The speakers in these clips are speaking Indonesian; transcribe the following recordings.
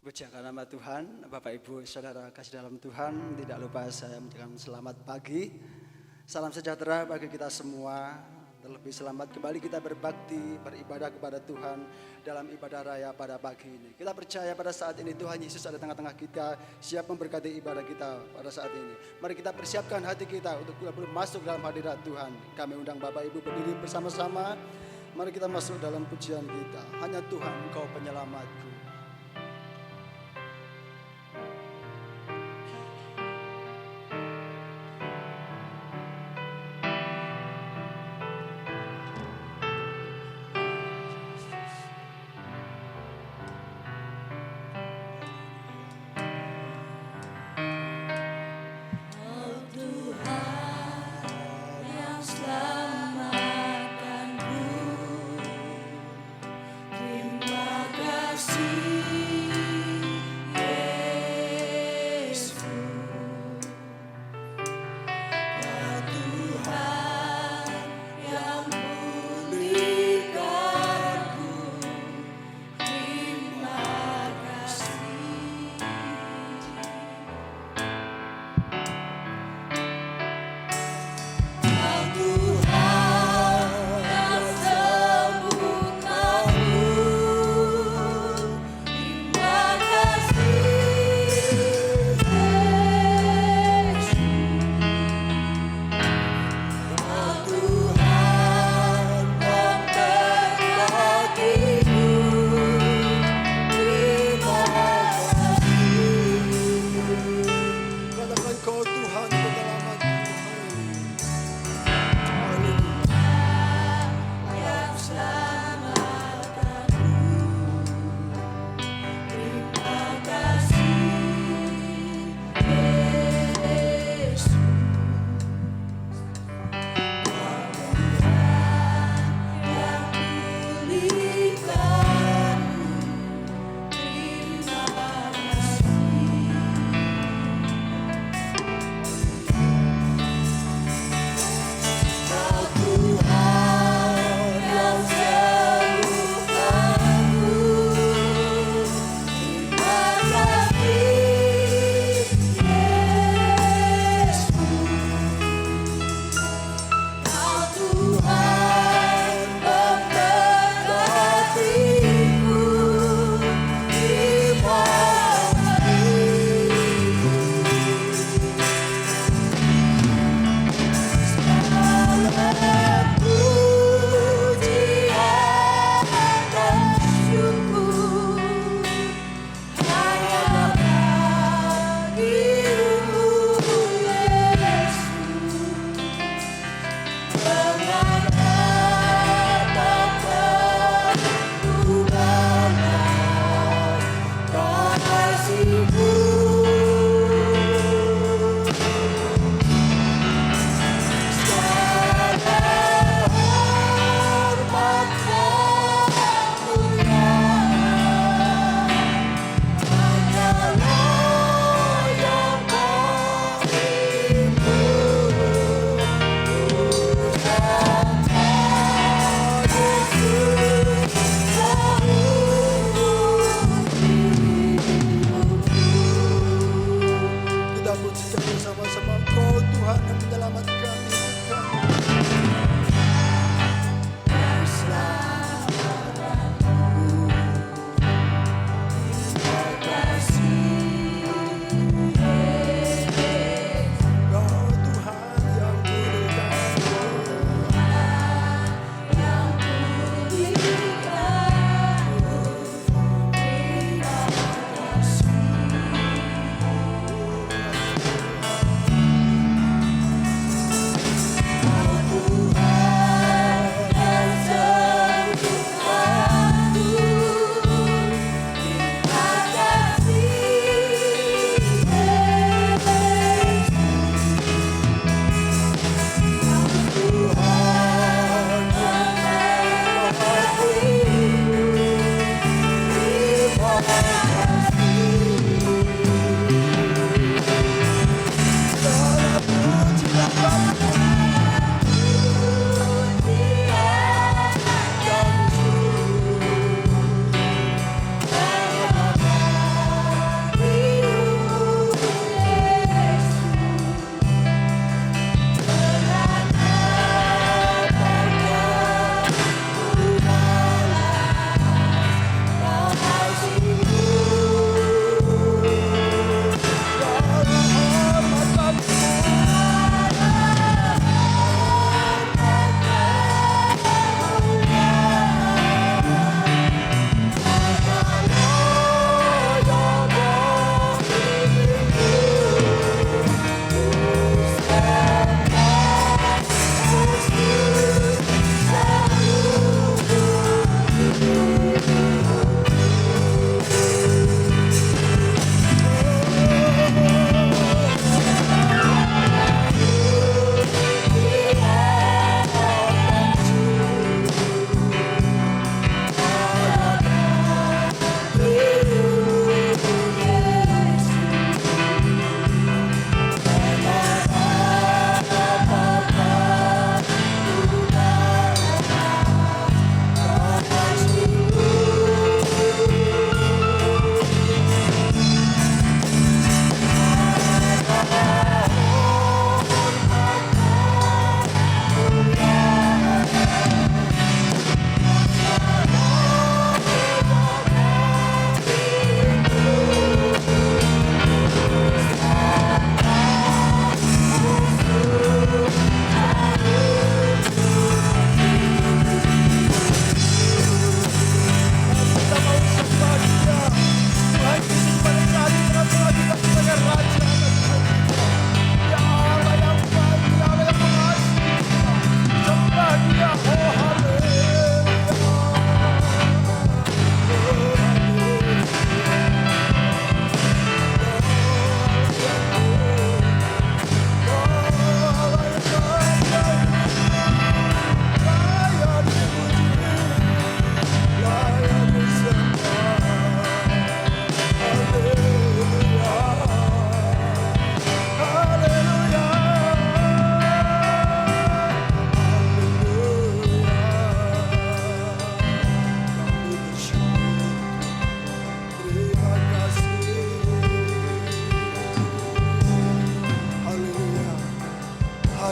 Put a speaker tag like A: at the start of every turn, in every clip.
A: Pujiakan nama Tuhan, Bapak Ibu Saudara kasih dalam Tuhan. Tidak lupa saya mengucapkan selamat pagi. Salam sejahtera bagi kita semua. Terlebih selamat kembali kita berbakti, beribadah kepada Tuhan dalam ibadah raya pada pagi ini. Kita percaya pada saat ini Tuhan Yesus ada tengah-tengah kita, siap memberkati ibadah kita pada saat ini. Mari kita persiapkan hati kita untuk boleh masuk dalam hadirat Tuhan. Kami undang Bapak Ibu berdiri bersama-sama. Mari kita masuk dalam pujian kita. Hanya Tuhan Engkau penyelamatku.
B: See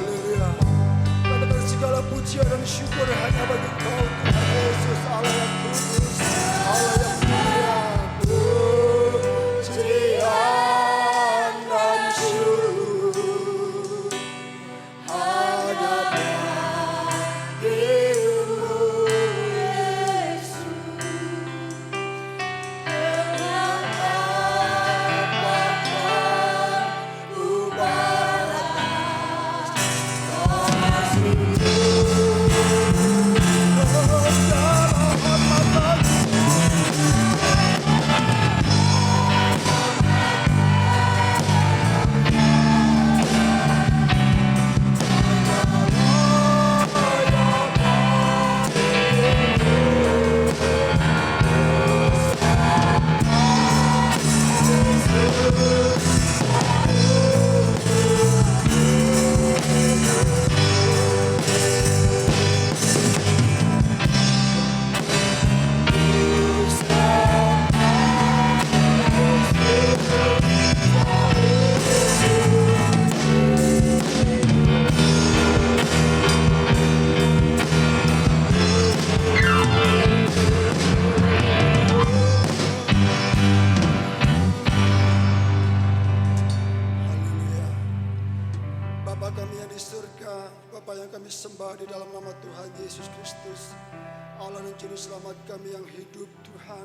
A: Haleluya. Katakan segala pujian dan syukur hanya bagi Kau Tuhan Yesus, Allah yang kudus, Allah yang mulia. Pujian dan syukur hanya bagimu Yesus. Bapa kami yang di surga, Bapa yang kami sembah di dalam nama Tuhan Yesus Kristus, Allah dan Juru Selamat kami yang hidup Tuhan.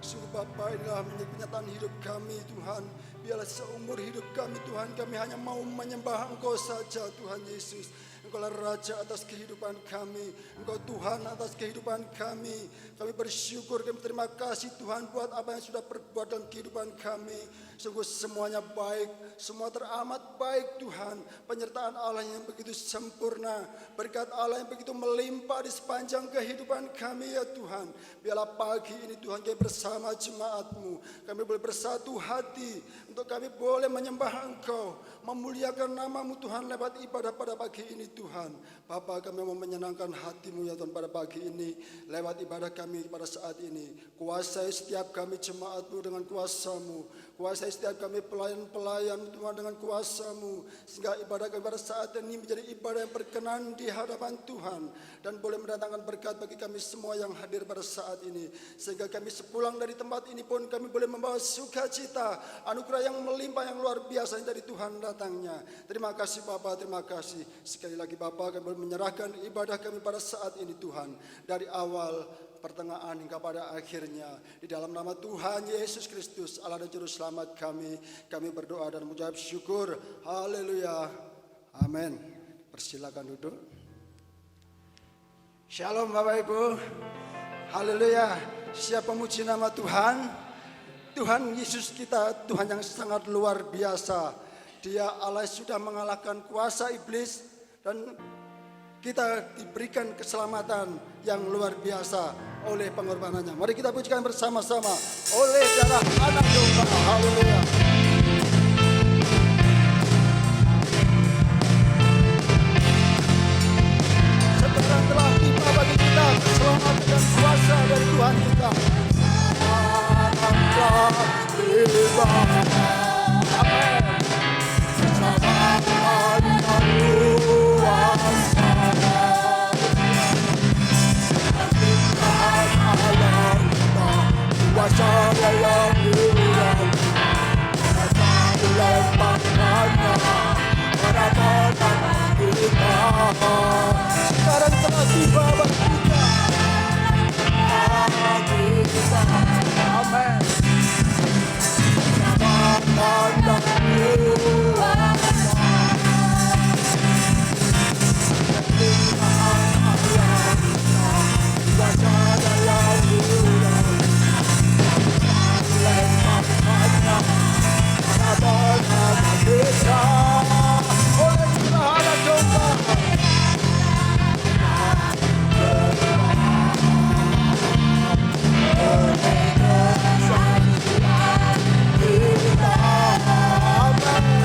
A: Sungguh Bapa, inilah menjadi kenyataan hidup kami Tuhan. Biarlah seumur hidup kami Tuhan, kami hanya mau menyembah Engkau saja Tuhan Yesus. Engkau adalah Raja atas kehidupan kami, Engkau Tuhan atas kehidupan kami. Kami bersyukur, kami terima kasih Tuhan buat apa yang sudah perbuat dalam kehidupan kami. Sungguh semuanya baik, semua teramat baik Tuhan. Penyertaan Allah yang begitu sempurna, berkat Allah yang begitu melimpah di sepanjang kehidupan kami ya Tuhan. Biarlah pagi ini Tuhan kami bersama jemaat-Mu, kami boleh bersatu hati untuk kami boleh menyembah Engkau, memuliakan nama-Mu Tuhan lewat ibadah pada pagi ini Tuhan. Bapa, kami mau menyenangkan hati-Mu ya Tuhan pada pagi ini lewat ibadah kami pada saat ini. Kuasai setiap kami jemaat-Mu dengan kuasa-Mu, kuasai setiap kami pelayan-pelayan Tuhan dengan kuasa-Mu, sehingga ibadah kami pada saat ini menjadi ibadah yang berkenan di hadapan Tuhan dan boleh mendatangkan berkat bagi kami semua yang hadir pada saat ini, sehingga kami sepulang dari tempat ini pun kami boleh membawa sukacita, anugerah yang melimpah yang luar biasa dari Tuhan datangnya. Terima kasih Bapa, terima kasih sekali lagi Bapa, kami boleh menyerahkan ibadah kami pada saat ini Tuhan, dari awal, pertengahan hingga pada akhirnya. Di dalam nama Tuhan Yesus Kristus, Allah dan Juru Selamat kami berdoa dan mengucap syukur. Haleluya. Amin. Persilakan duduk. Shalom Bapak Ibu. Haleluya. Siap memuji nama Tuhan. Tuhan Yesus kita, Tuhan yang sangat luar biasa. Dia Allah sudah mengalahkan kuasa iblis dan kita diberikan keselamatan yang luar biasa oleh pengorbanannya. Mari kita pujikan bersama-sama oleh darah anak domba. Haleluya. Sekarang telah tiba bagi kita keselamatan dan kuasa dari Tuhan kita. Sekarang telah tiba. Amin. Keselamatan dan kuasa. Kuasa yang mulia, kuasa lemparkannya pada badan kita. Sekarang telah tiba bagi kita. Amin. Badan Amen.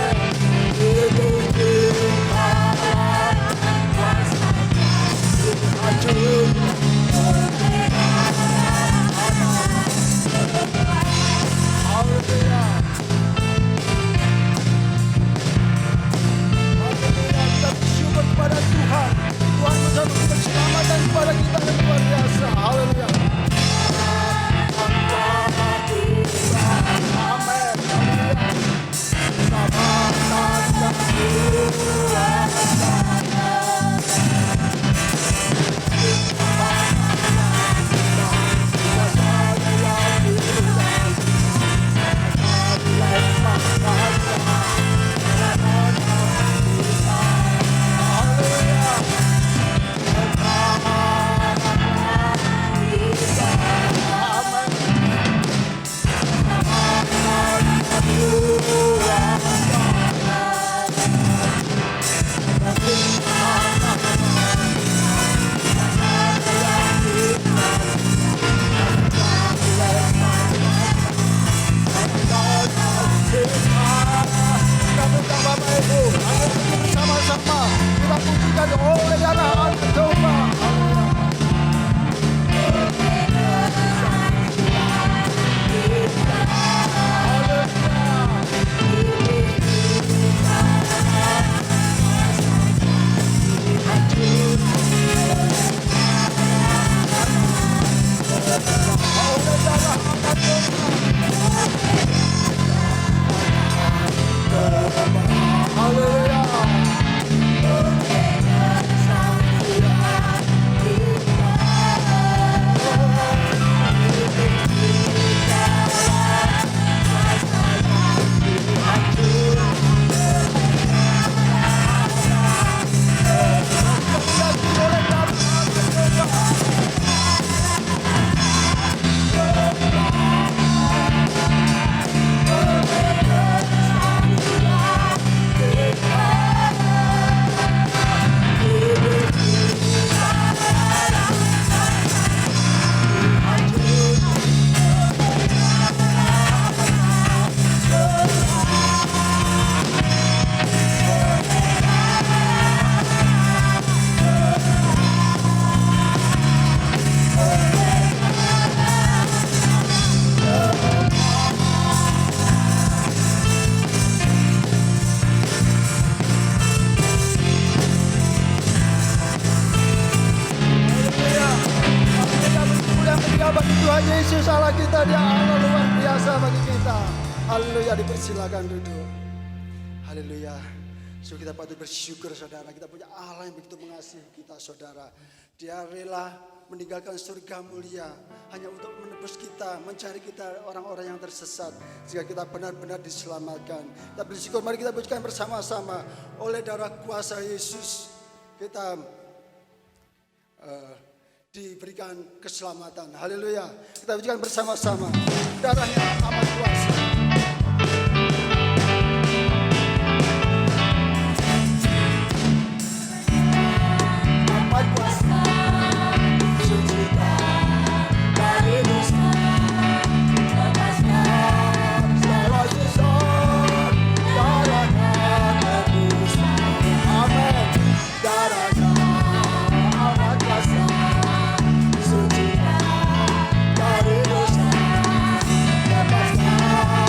A: dibersihkan oleh darah anak domba. Tuhan Yesus Allah kita, dia Allah luar biasa bagi kita. Haleluya, dipersilakan duduk. Haleluya. So kita patut bersyukur saudara, kita punya Allah yang begitu mengasihi kita saudara. Dia rela meninggalkan surga mulia hanya untuk menebus kita, mencari kita orang-orang yang tersesat sehingga kita benar-benar diselamatkan. Kita bersyukur, mari kita pujikan bersama-sama. Oleh darah kuasa Yesus kita diberikan keselamatan. Haleluya. Kita pujikan bersama-sama. Darahnya amat kuasa. Amat kuasa. Sucikan dari dosa. Lepaskan segala susah. Darahnya tebus. Amin. Darahnya amat kuasa. Sucikan dari dosa. Lepaskan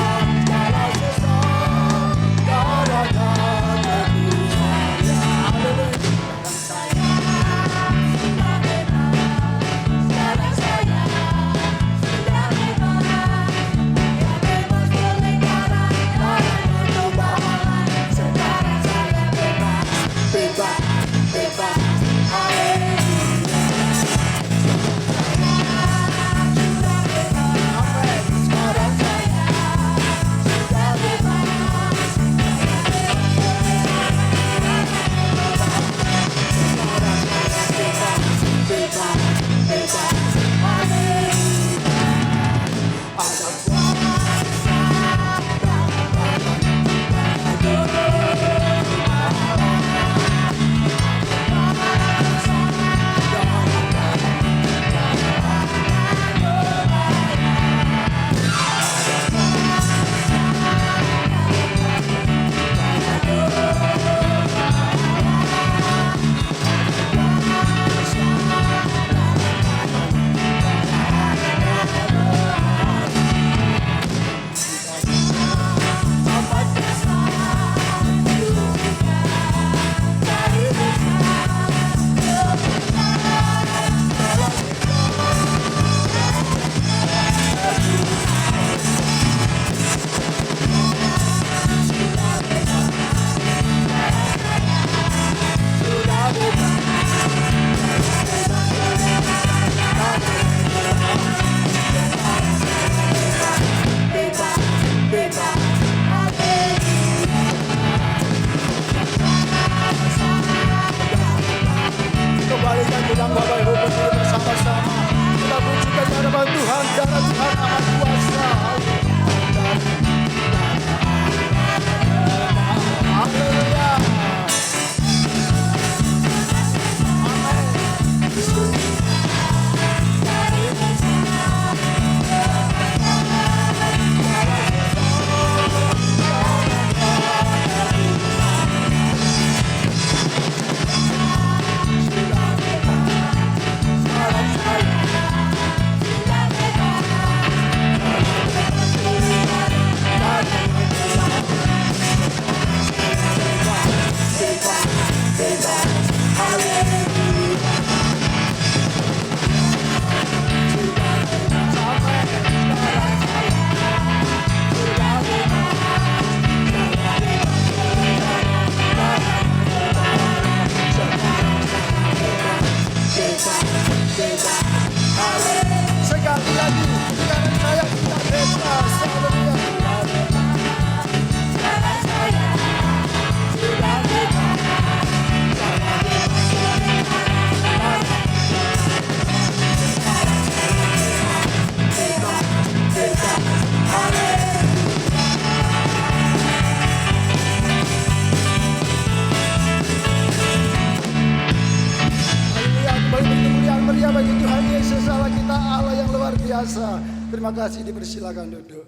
A: biasa. Terima kasih, dipersilakan duduk.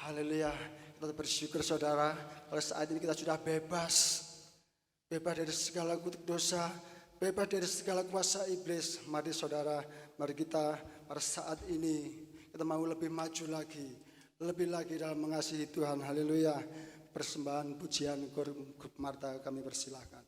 A: Haleluya. Kita bersyukur saudara, pada saat ini kita sudah bebas. Bebas dari segala kutuk dosa, bebas dari segala kuasa iblis. Mari saudara, mari kita pada saat ini kita mau lebih maju lagi, lebih lagi dalam mengasihi Tuhan. Haleluya. Persembahan pujian grup Marta kami persilakan.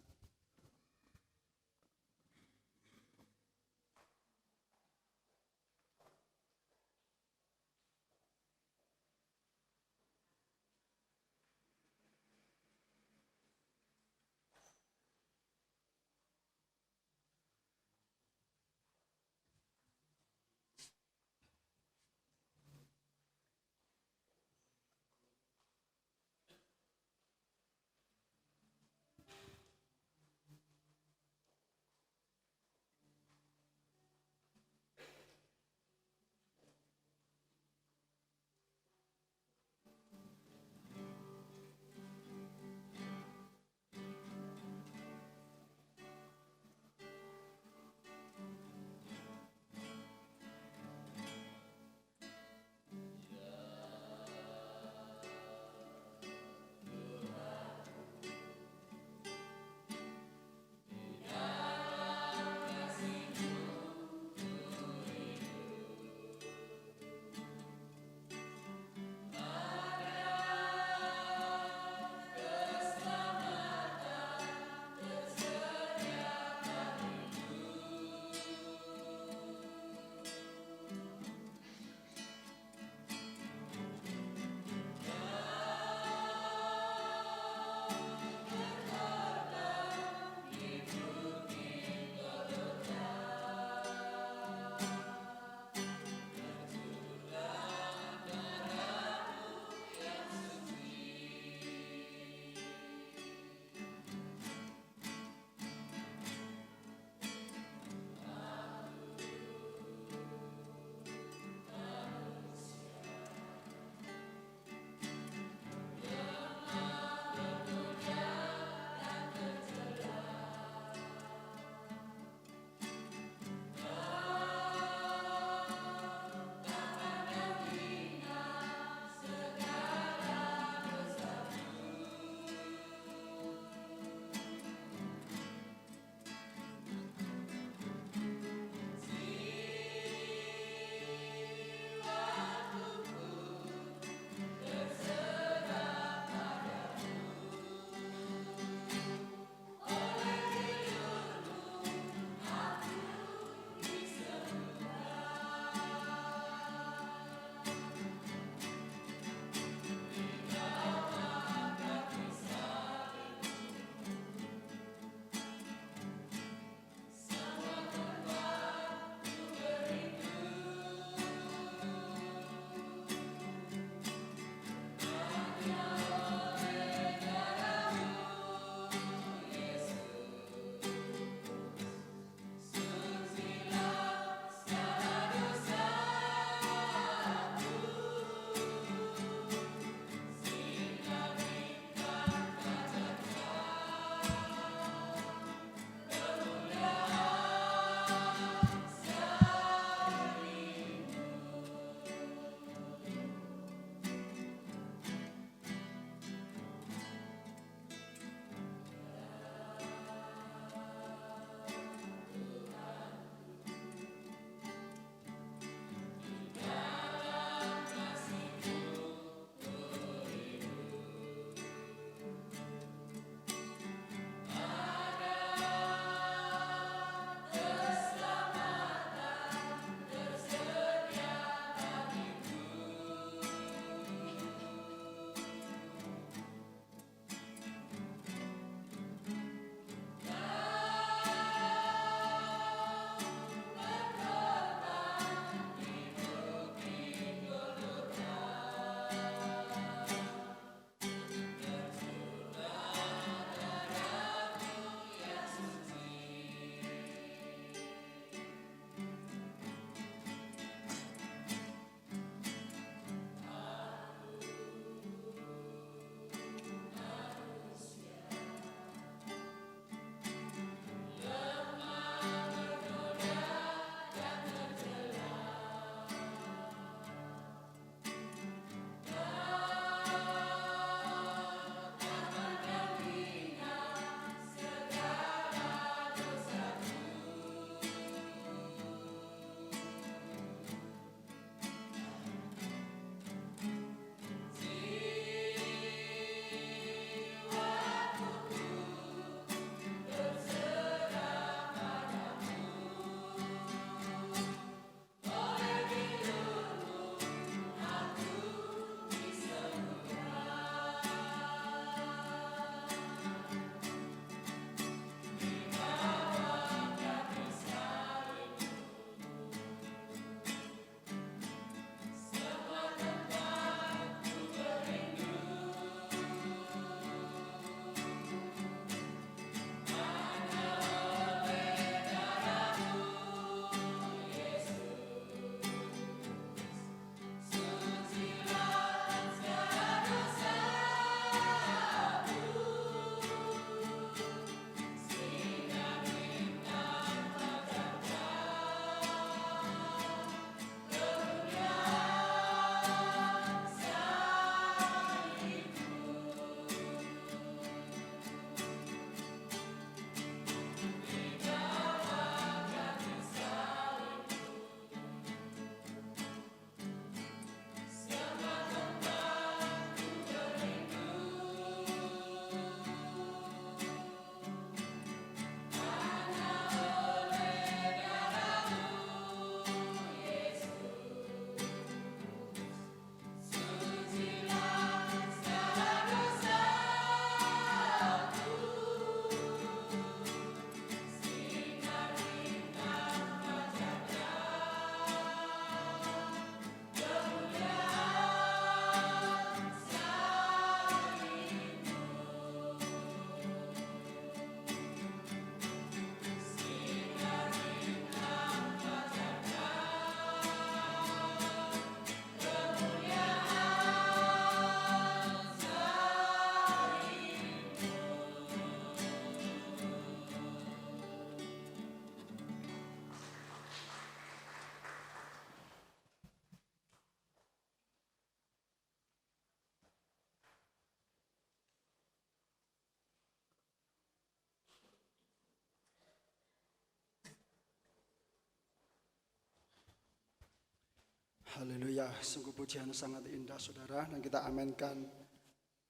A: Haleluya, sungguh pujian sangat indah saudara, dan kita amenkan.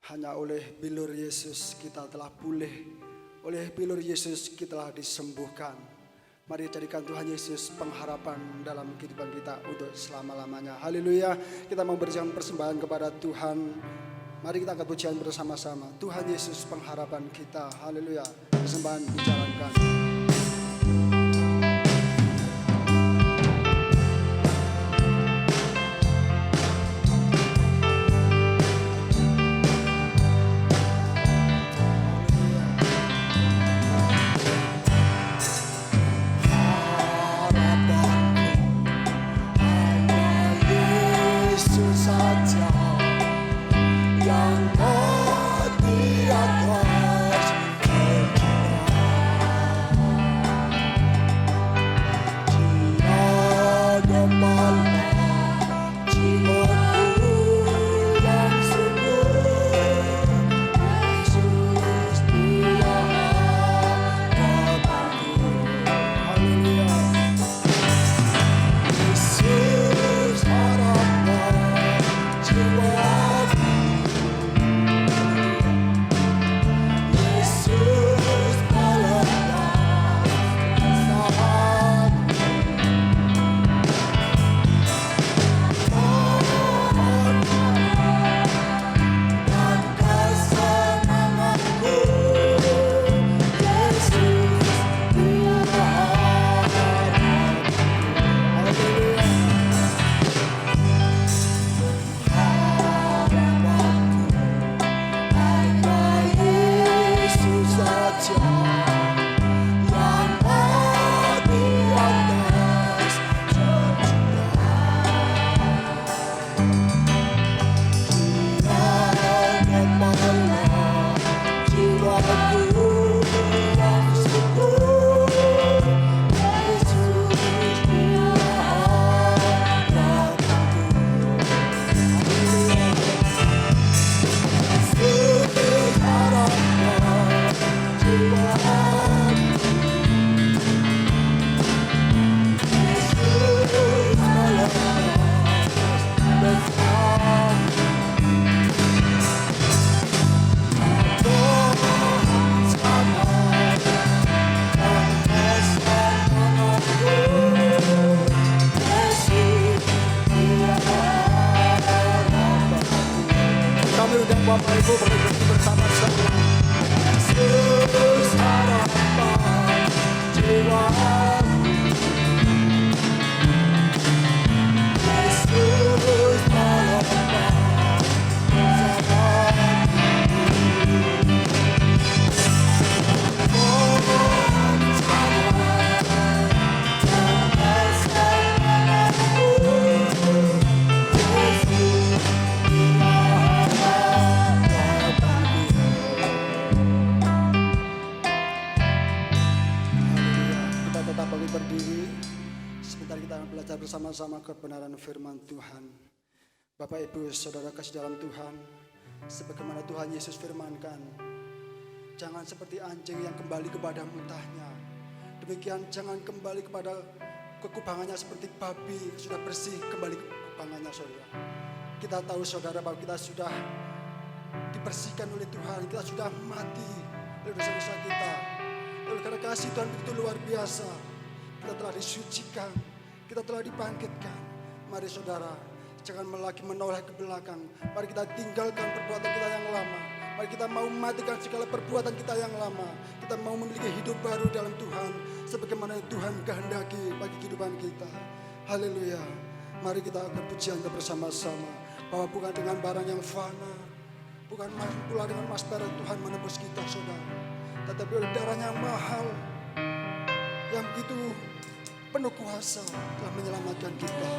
A: Hanya oleh bilur Yesus kita telah pulih, oleh bilur Yesus kita telah disembuhkan. Mari jadikan Tuhan Yesus pengharapan dalam kehidupan kita untuk selama-lamanya. Haleluya, kita mau berikan persembahan kepada Tuhan. Mari kita angkat pujian bersama-sama. Tuhan Yesus pengharapan kita. Haleluya, persembahan dijalankan. Bapak Ibu berdiri bersama-sama. Yesus harapan jiwaku, Yesus harapan berdiri. Sebentar kita akan belajar bersama-sama kebenaran firman Tuhan. Bapak Ibu Saudara kasih dalam Tuhan, sebagaimana Tuhan Yesus firmankan, jangan seperti anjing yang kembali kepada mutahnya, demikian jangan kembali kepada kekubangannya seperti babi sudah bersih kembali ke kekubangannya. Saudara, kita tahu saudara bahwa kita sudah dibersihkan oleh Tuhan, kita sudah mati oleh dosa-dosa kita. Oleh karena kasih Tuhan begitu luar biasa, kita telah disucikan, kita telah dibangkitkan. Mari saudara, jangan lagi menoleh ke belakang. Mari kita tinggalkan perbuatan kita yang lama. Mari kita mau matikan segala perbuatan kita yang lama. Kita mau memiliki hidup baru dalam Tuhan, sebagaimana Tuhan kehendaki bagi kehidupan kita. Haleluya. Mari kita berpujian bersama-sama, bahwa bukan dengan barang yang fana, bukan pula dengan emas perak Tuhan menebus kita saudara, tetapi oleh darahnya yang mahal, yang begitu penuh kuasa telah menyelamatkan kita.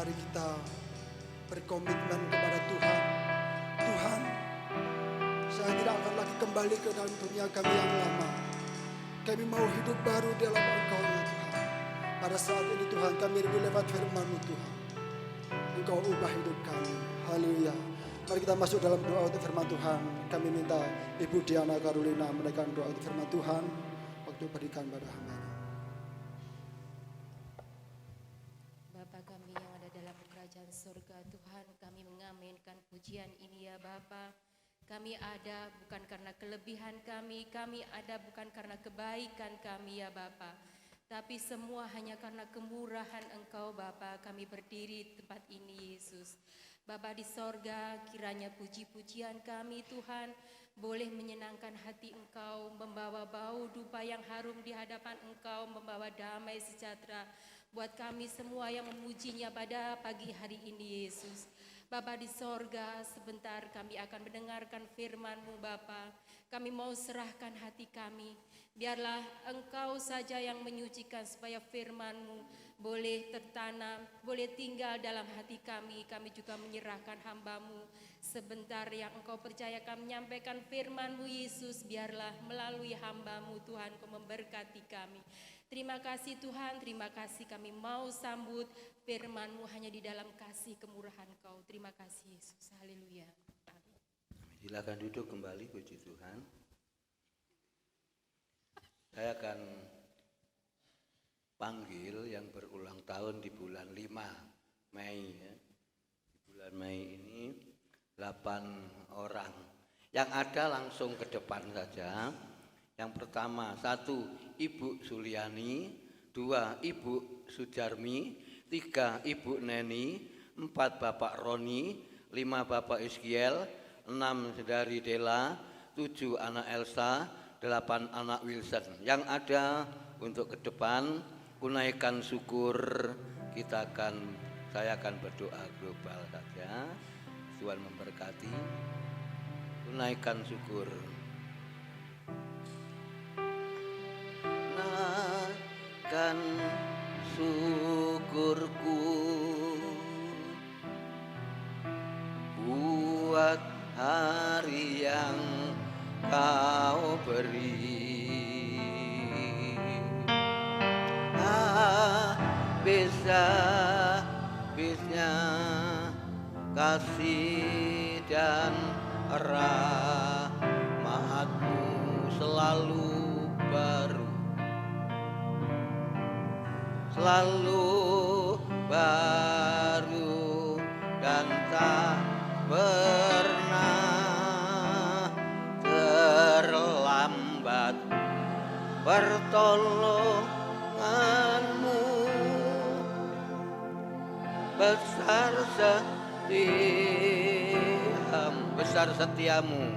A: mari kita berkomitmen kepada Tuhan. Tuhan, saya tidak akan lagi kembali ke dalam dunia kami yang lama. Kami mau hidup baru dalam Engkau ya Tuhan. Pada saat ini Tuhan, kami rindu lewat firman-Mu Tuhan. Engkau ubah hidup kami. Haleluya. Mari kita masuk dalam doa untuk firman Tuhan. Kami minta Ibu Diana Karolina menaikkan doa untuk firman Tuhan. Waktu berikan pada hamba.
B: Bapa kami yang ada dalam kerajaan surga, Tuhan, kami mengaminkan pujian ini ya Bapa. Kami ada bukan karena kelebihan kami ada bukan karena kebaikan kami ya Bapa, tapi semua hanya karena kemurahan Engkau Bapa. Kami berdiri di tempat ini Yesus. Bapa di sorga, kiranya puji-pujian kami Tuhan boleh menyenangkan hati Engkau, membawa bau dupa yang harum di hadapan Engkau, membawa damai sejahtera buat kami semua yang memujinya pada pagi hari ini Yesus. Bapa di sorga, sebentar kami akan mendengarkan firman-Mu Bapa. Kami mau serahkan hati kami. Biarlah Engkau saja yang menyucikan supaya firman-Mu boleh tertanam, boleh tinggal dalam hati kami. Kami juga menyerahkan hamba-Mu. Sebentar yang Engkau percayakan menyampaikan firman-Mu Yesus, biarlah melalui hamba-Mu Tuhan Kau memberkati kami. Terima kasih Tuhan, terima kasih kami mau sambut firman-Mu hanya di dalam kasih kemurahan Kau. Terima kasih Yesus, haleluya.
C: Silakan duduk kembali, puji Tuhan. Saya akan panggil yang berulang tahun di bulan 5 Mei. Ya. Di bulan Mei ini 8 orang. Yang ada langsung ke depan saja. Yang pertama, 1 Ibu Suliani, 2 Ibu Sujarmi, 3 Ibu Neni, 4 Bapak Roni, 5 Bapak Iskiel, 6 Saudari Dela, 7 anak Elsa, 8 anak Wilson. Yang ada untuk ke depan, kunaikan syukur, saya akan berdoa global saja. Tuhan memberkati. Kunaikan syukur. Naikkan syukurku buat hari yang Kau beri. Habisnya kasih dan rahmat-Mu selalu baru, dan tak pernah terlambat. Pertolongan-Mu besar setiamu,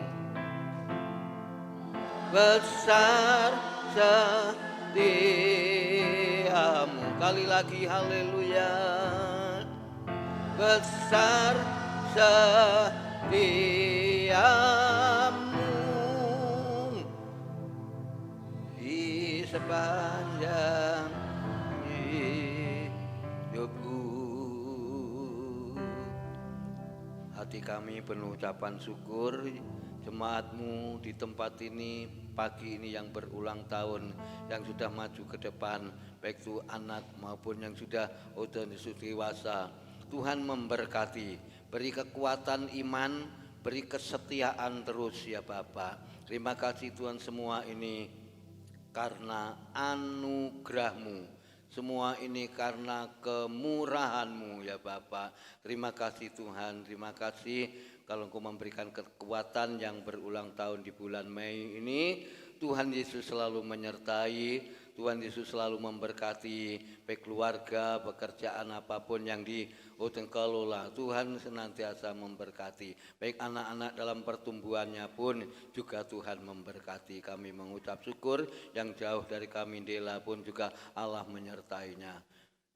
C: besar setiamu. Kali lagi haleluya. Besar setiamu di sepanjang hidupku. Hati kami penuh ucapan syukur jemaat-Mu di tempat ini pagi ini yang berulang tahun, yang sudah maju ke depan, baik itu anak maupun yang sudah dewasa. Tuhan memberkati, beri kekuatan iman, beri kesetiaan terus ya Bapa. Terima kasih Tuhan, semua ini karena anugerah-Mu, semua ini karena kemurahan-Mu ya Bapa. Terima kasih Tuhan, terima kasih kalau Engkau memberikan kekuatan yang berulang tahun di bulan Mei ini. Tuhan Yesus selalu menyertai, Tuhan Yesus selalu memberkati, baik keluarga, pekerjaan apapun yang dikelola. Tuhan senantiasa memberkati, baik anak-anak dalam pertumbuhannya pun juga Tuhan memberkati. Kami mengucap syukur, yang jauh dari kami Dela pun juga Allah menyertainya.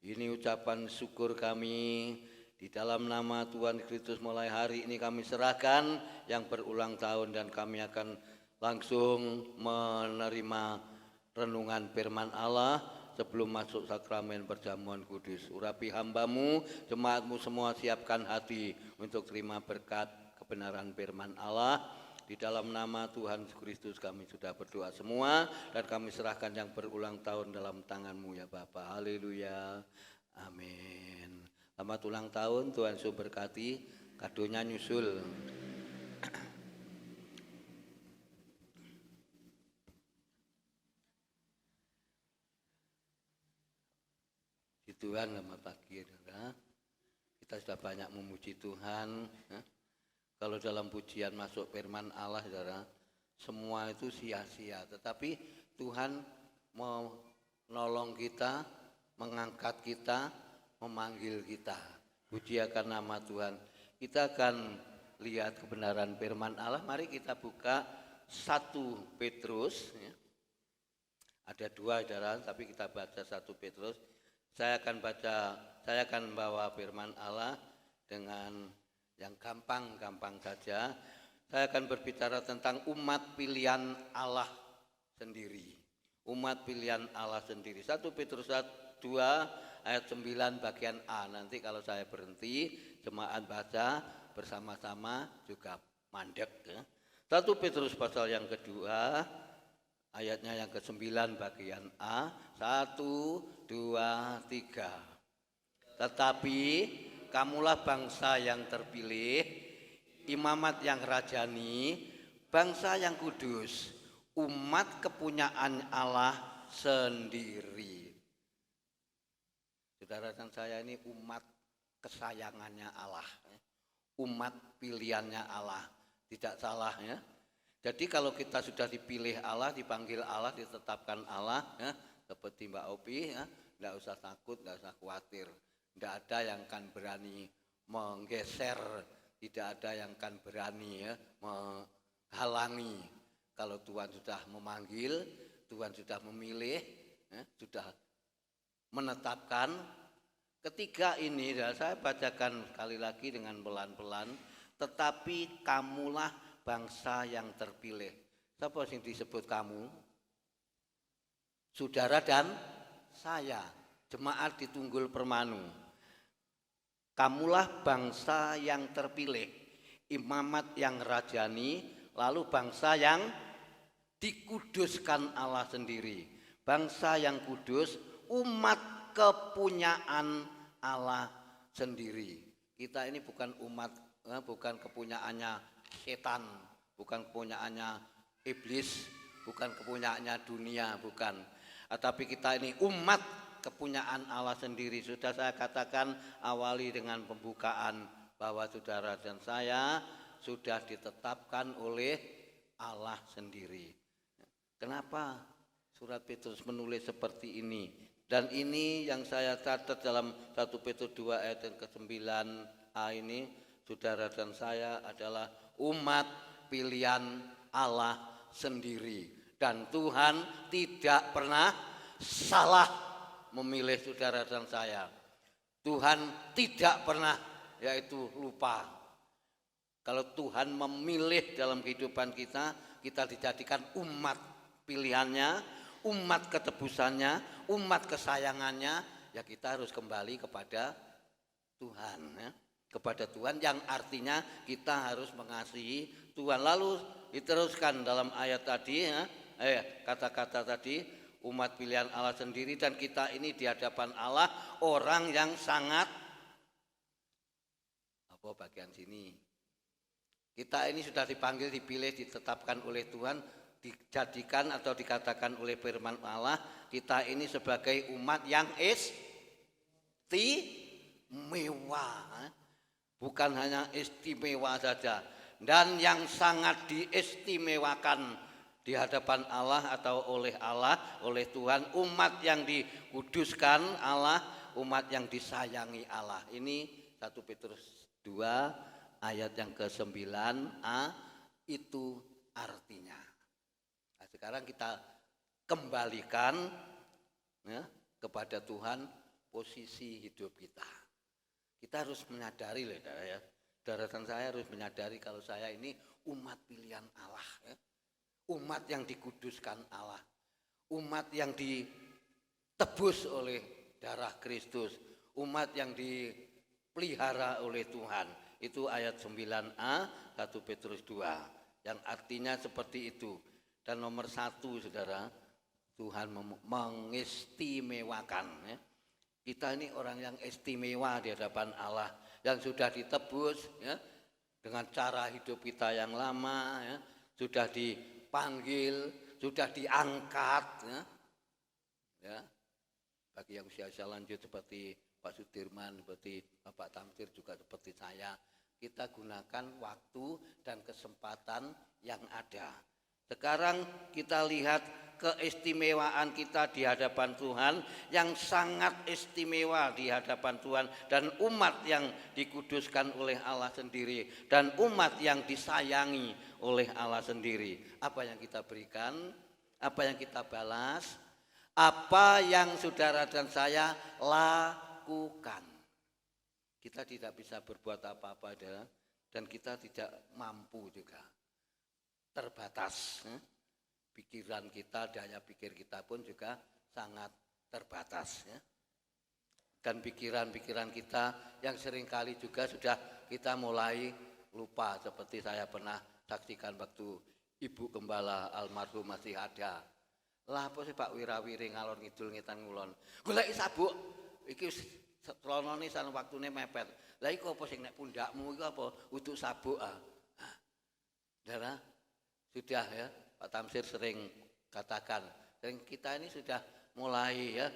C: Ini ucapan syukur kami. Di dalam nama Tuhan Kristus mulai hari ini kami serahkan yang berulang tahun, dan kami akan langsung menerima renungan firman Allah sebelum masuk sakramen perjamuan kudus. Urapi hamba-Mu, jemaat-Mu semua, siapkan hati untuk terima berkat kebenaran firman Allah. Di dalam nama Tuhan Yesus Kristus kami sudah berdoa semua, dan kami serahkan yang berulang tahun dalam tangan-Mu ya Bapa. Haleluya. Amin. Selamat ulang tahun, Tuhan Yesus berkati. Kadonya nyusul. Di Tuhan, selamat pagi saudara. Kita sudah banyak memuji Tuhan. Kalau dalam pujian masuk firman Allah, saudara, semua itu sia-sia. Tetapi Tuhan mau menolong kita, mengangkat kita, memanggil kita. Pujiakan nama Tuhan. Kita akan lihat kebenaran firman Allah. Mari kita buka 1 Petrus. Ada 2 saudara, tapi kita baca 1 Petrus. Saya akan bawa firman Allah dengan yang gampang-gampang saja. Saya akan berbicara tentang umat pilihan Allah sendiri. Umat pilihan Allah sendiri. 1 Petrus 2 ayat 9 bagian A. Nanti kalau saya berhenti, jemaat baca bersama-sama juga mandek. 1 Petrus pasal yang kedua, ayatnya yang ke-9 bagian A. 1, 2, 3. Tetapi kamulah bangsa yang terpilih, imamat yang rajani, bangsa yang kudus, umat kepunyaan Allah sendiri. Saudara dan saya ini umat kesayangannya Allah, umat pilihannya Allah, tidak salah ya. Jadi kalau kita sudah dipilih Allah, dipanggil Allah, ditetapkan Allah, ya, seperti Mbak Opi, ya, tidak usah takut, tidak usah khawatir. Tidak ada yang akan berani menggeser, tidak ada yang akan berani ya, menghalangi. Kalau Tuhan sudah memanggil, Tuhan sudah memilih, ya, sudah menetapkan. Ketiga ini saya bacakan sekali lagi dengan pelan-pelan. Tetapi kamulah bangsa yang terpilih. Siapa yang disebut kamu? Saudara dan saya, jemaat di Tunggul Permanu. Kamulah bangsa yang terpilih, imamat yang rajani, lalu bangsa yang dikuduskan Allah sendiri. Bangsa yang kudus, umat kepunyaan Allah sendiri. Kita ini bukan umat, bukan kepunyaannya setan, bukan kepunyaannya iblis, bukan kepunyaannya dunia, bukan. Tapi kita ini umat kepunyaan Allah sendiri. Sudah saya katakan awali dengan pembukaan bahwa saudara dan saya sudah ditetapkan oleh Allah sendiri. Kenapa surat Petrus menulis seperti ini? Dan ini yang saya catat dalam 1 Petrus 2 ayat yang ke-9a ini, saudara dan saya adalah umat pilihan Allah sendiri. Dan Tuhan tidak pernah salah memilih saudara dan saya. Tuhan tidak pernah yaitu lupa. Kalau Tuhan memilih dalam kehidupan kita, kita dijadikan umat pilihannya, umat ketebusannya, umat kesayangannya, ya kita harus kembali kepada Tuhan ya. Kepada Tuhan yang artinya kita harus mengasihi Tuhan. Lalu diteruskan dalam ayat tadi ya, kata-kata tadi, umat pilihan Allah sendiri, dan kita ini di hadapan Allah orang yang sangat bagian sini. Kita ini sudah dipanggil, dipilih, ditetapkan oleh Tuhan, dijadikan atau dikatakan oleh firman Allah, kita ini sebagai umat yang istimewa. Bukan hanya istimewa saja, dan yang sangat diistimewakan di hadapan Allah atau oleh Allah, oleh Tuhan, umat yang dikuduskan Allah, umat yang disayangi Allah. Ini 1 Petrus 2 ayat yang ke-9a itu artinya. Nah, sekarang kita kembalikan ya, kepada Tuhan posisi hidup kita. Kita harus menyadari loh ya, saudara dan saya harus menyadari kalau saya ini umat pilihan Allah ya. Umat yang dikuduskan Allah, umat yang ditebus oleh darah Kristus, umat yang dipelihara oleh Tuhan. Itu ayat 9a 1 Petrus 2 yang artinya seperti itu. Dan nomor 1 saudara, Tuhan mengistimewakan ya. Kita ini orang yang istimewa di hadapan Allah, yang sudah ditebus ya, dengan cara hidup kita yang lama ya, sudah dipanggil, sudah diangkat ya. Ya. Bagi yang usia lanjut seperti Pak Sudirman, seperti Bapak Tamsir, juga seperti saya, kita gunakan waktu dan kesempatan yang ada. Sekarang kita lihat keistimewaan kita di hadapan Tuhan, yang sangat istimewa di hadapan Tuhan, dan umat yang dikuduskan oleh Allah sendiri, dan umat yang disayangi oleh Allah sendiri. Apa yang kita berikan, apa yang kita balas, apa yang saudara dan saya lakukan. Kita tidak bisa berbuat apa-apa dan kita tidak mampu juga. Terbatas. Pikiran kita, daya pikir kita pun juga sangat terbatas ya. Dan pikiran-pikiran kita yang seringkali juga sudah kita mulai lupa, seperti saya pernah saksikan waktu Ibu Gembala almarhum masih ada. Lah apa sih Pak Wirawiri ngalor ngidul ngetan ngulon. Goleki sabuk iki celonone san waktune mepet. Lah iku apa sing nek pundakmu iku apa utuk sabuk ah. Saudara, sudah ya, Pak Tamsir sering katakan, dan kita ini sudah mulai ya,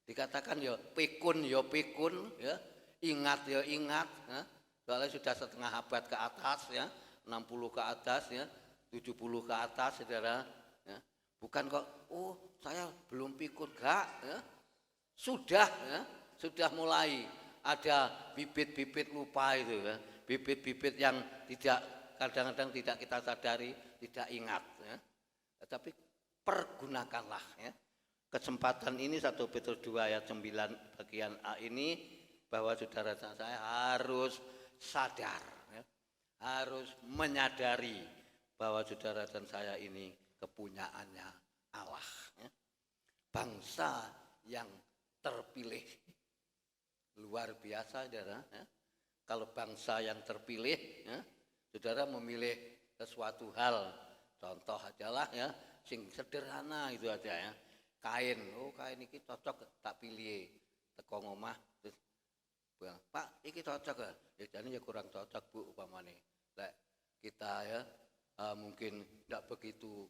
C: dikatakan ya pikun ya, ingat ya ingat, ya. Soalnya sudah setengah abad ke atas ya, 60 ke atas ya, 70 ke atas saudara, ya. Bukan kok, oh saya belum pikun gak, ya. Sudah mulai ada bibit-bibit lupa itu ya, bibit-bibit yang kadang-kadang tidak kita sadari, tidak ingat ya. Tetapi pergunakanlah ya kesempatan ini 1 Petrus 2 ayat 9 bagian A ini, bahwa saudara saya harus sadar ya, harus menyadari bahwa saudara dan saya ini kepunyaannya Allah ya. Bangsa yang terpilih, luar biasa saudara ya. Kalau bangsa yang terpilih ya, saudara memilih sesuatu hal, contoh ajalah ya, sing sederhana itu aja ya, kain, oh kain ini cocok tak pilih, teko ngomah terus bilang, Pak ini cocok ya, jadi ya kurang cocok Bu upamane. Lek kita ya mungkin tidak begitu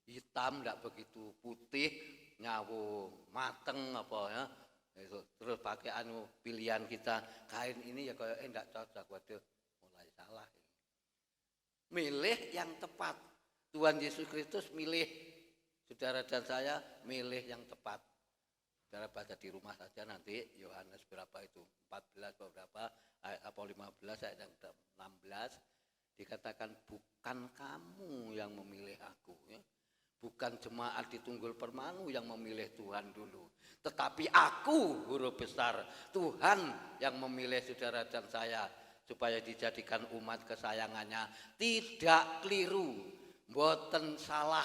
C: hitam, tidak begitu putih, nyawu mateng apa ya, itu terus pakai pilihan kita kain ini ya kayak tidak cocok, waduh mulai salah. Milih yang tepat. Tuhan Yesus Kristus milih saudara dan saya, milih yang tepat. Saudara baca di rumah saja nanti, Yohanes berapa itu, 14 berapa, apa 15 ayat yang 16, dikatakan bukan kamu yang memilih aku ya. Bukan jemaat di Tunggul Permanu yang memilih Tuhan dulu, tetapi aku, huruf besar, Tuhan yang memilih saudara dan saya supaya dijadikan umat kesayangannya, tidak keliru, mboten salah,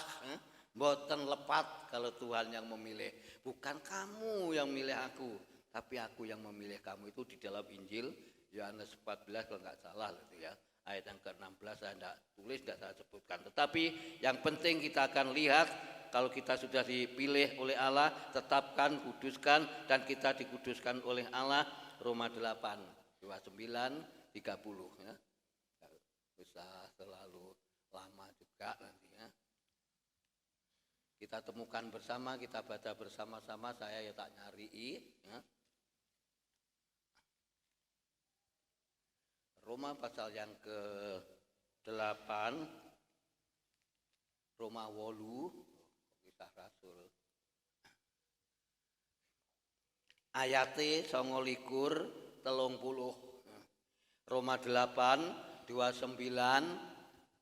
C: mboten lepat kalau Tuhan yang memilih. Bukan kamu yang milih aku, tapi aku yang memilih kamu. Itu di dalam Injil Yohanes 14 kalau nggak salah gitu ya. Ayat yang ke-16 saya tidak tulis, tidak saya sebutkan. Tetapi yang penting kita akan lihat, kalau kita sudah dipilih oleh Allah, tetapkan, kuduskan, dan kita dikuduskan oleh Allah. Roma 8, 29, 30 ya. Bisa selalu lama juga nanti ya. Kita temukan bersama, kita baca bersama-sama, saya ya tak nyari ya. Roma pasal yang ke-8, Roma 8, kisah Rasul. Ayate 29, 30. Roma 8, 29,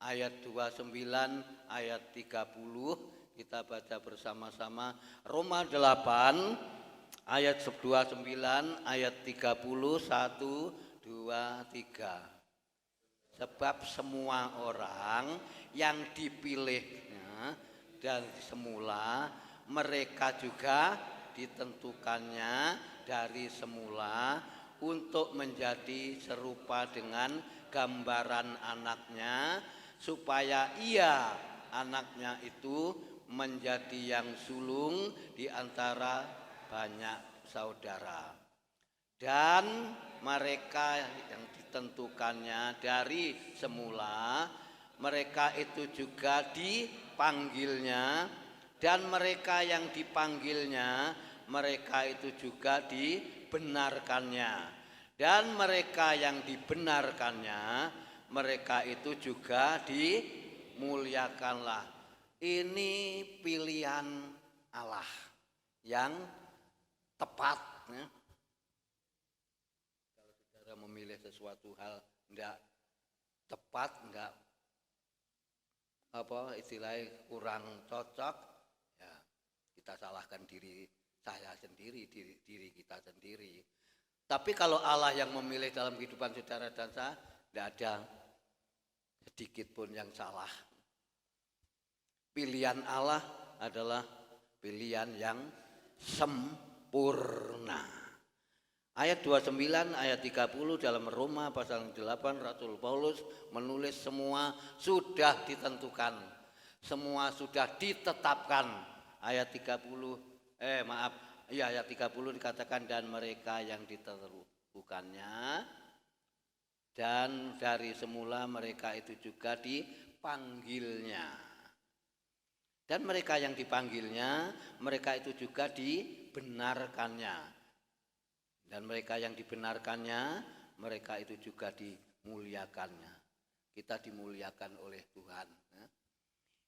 C: ayat 29, ayat 30. Kita baca bersama-sama. Roma 8, ayat 29, ayat 30, 1, 2, 3. Sebab semua orang yang dipilihnya dan semula, mereka juga ditentukannya dari semula untuk menjadi serupa dengan gambaran anaknya, supaya ia, anaknya itu, menjadi yang sulung di antara banyak saudara. Dan mereka yang ditentukannya dari semula, mereka itu juga dipanggilnya, dan mereka yang dipanggilnya, mereka itu juga dibenarkannya, dan mereka yang dibenarkannya, mereka itu juga dimuliakanlah. Ini pilihan Allah yang tepat, ya. Kalau saudara memilih sesuatu hal enggak tepat, enggak istilahnya kurang cocok, ya kita salahkan diri saya sendiri, diri kita sendiri. Tapi kalau Allah yang memilih dalam kehidupan saudara dan saya, tidak ada sedikit pun yang salah. Pilihan Allah adalah pilihan yang sempurna. Ayat 29, ayat 30 dalam Roma pasal 8, Rasul Paulus menulis semua sudah ditentukan, semua sudah ditetapkan. Ayat 30 dikatakan, dan mereka yang ditentukannya, dan dari semula mereka itu juga dipanggilnya. Dan mereka yang dipanggilnya, mereka itu juga dibenarkannya. Dan mereka yang dibenarkannya, mereka itu juga dimuliakannya. Kita dimuliakan oleh Tuhan.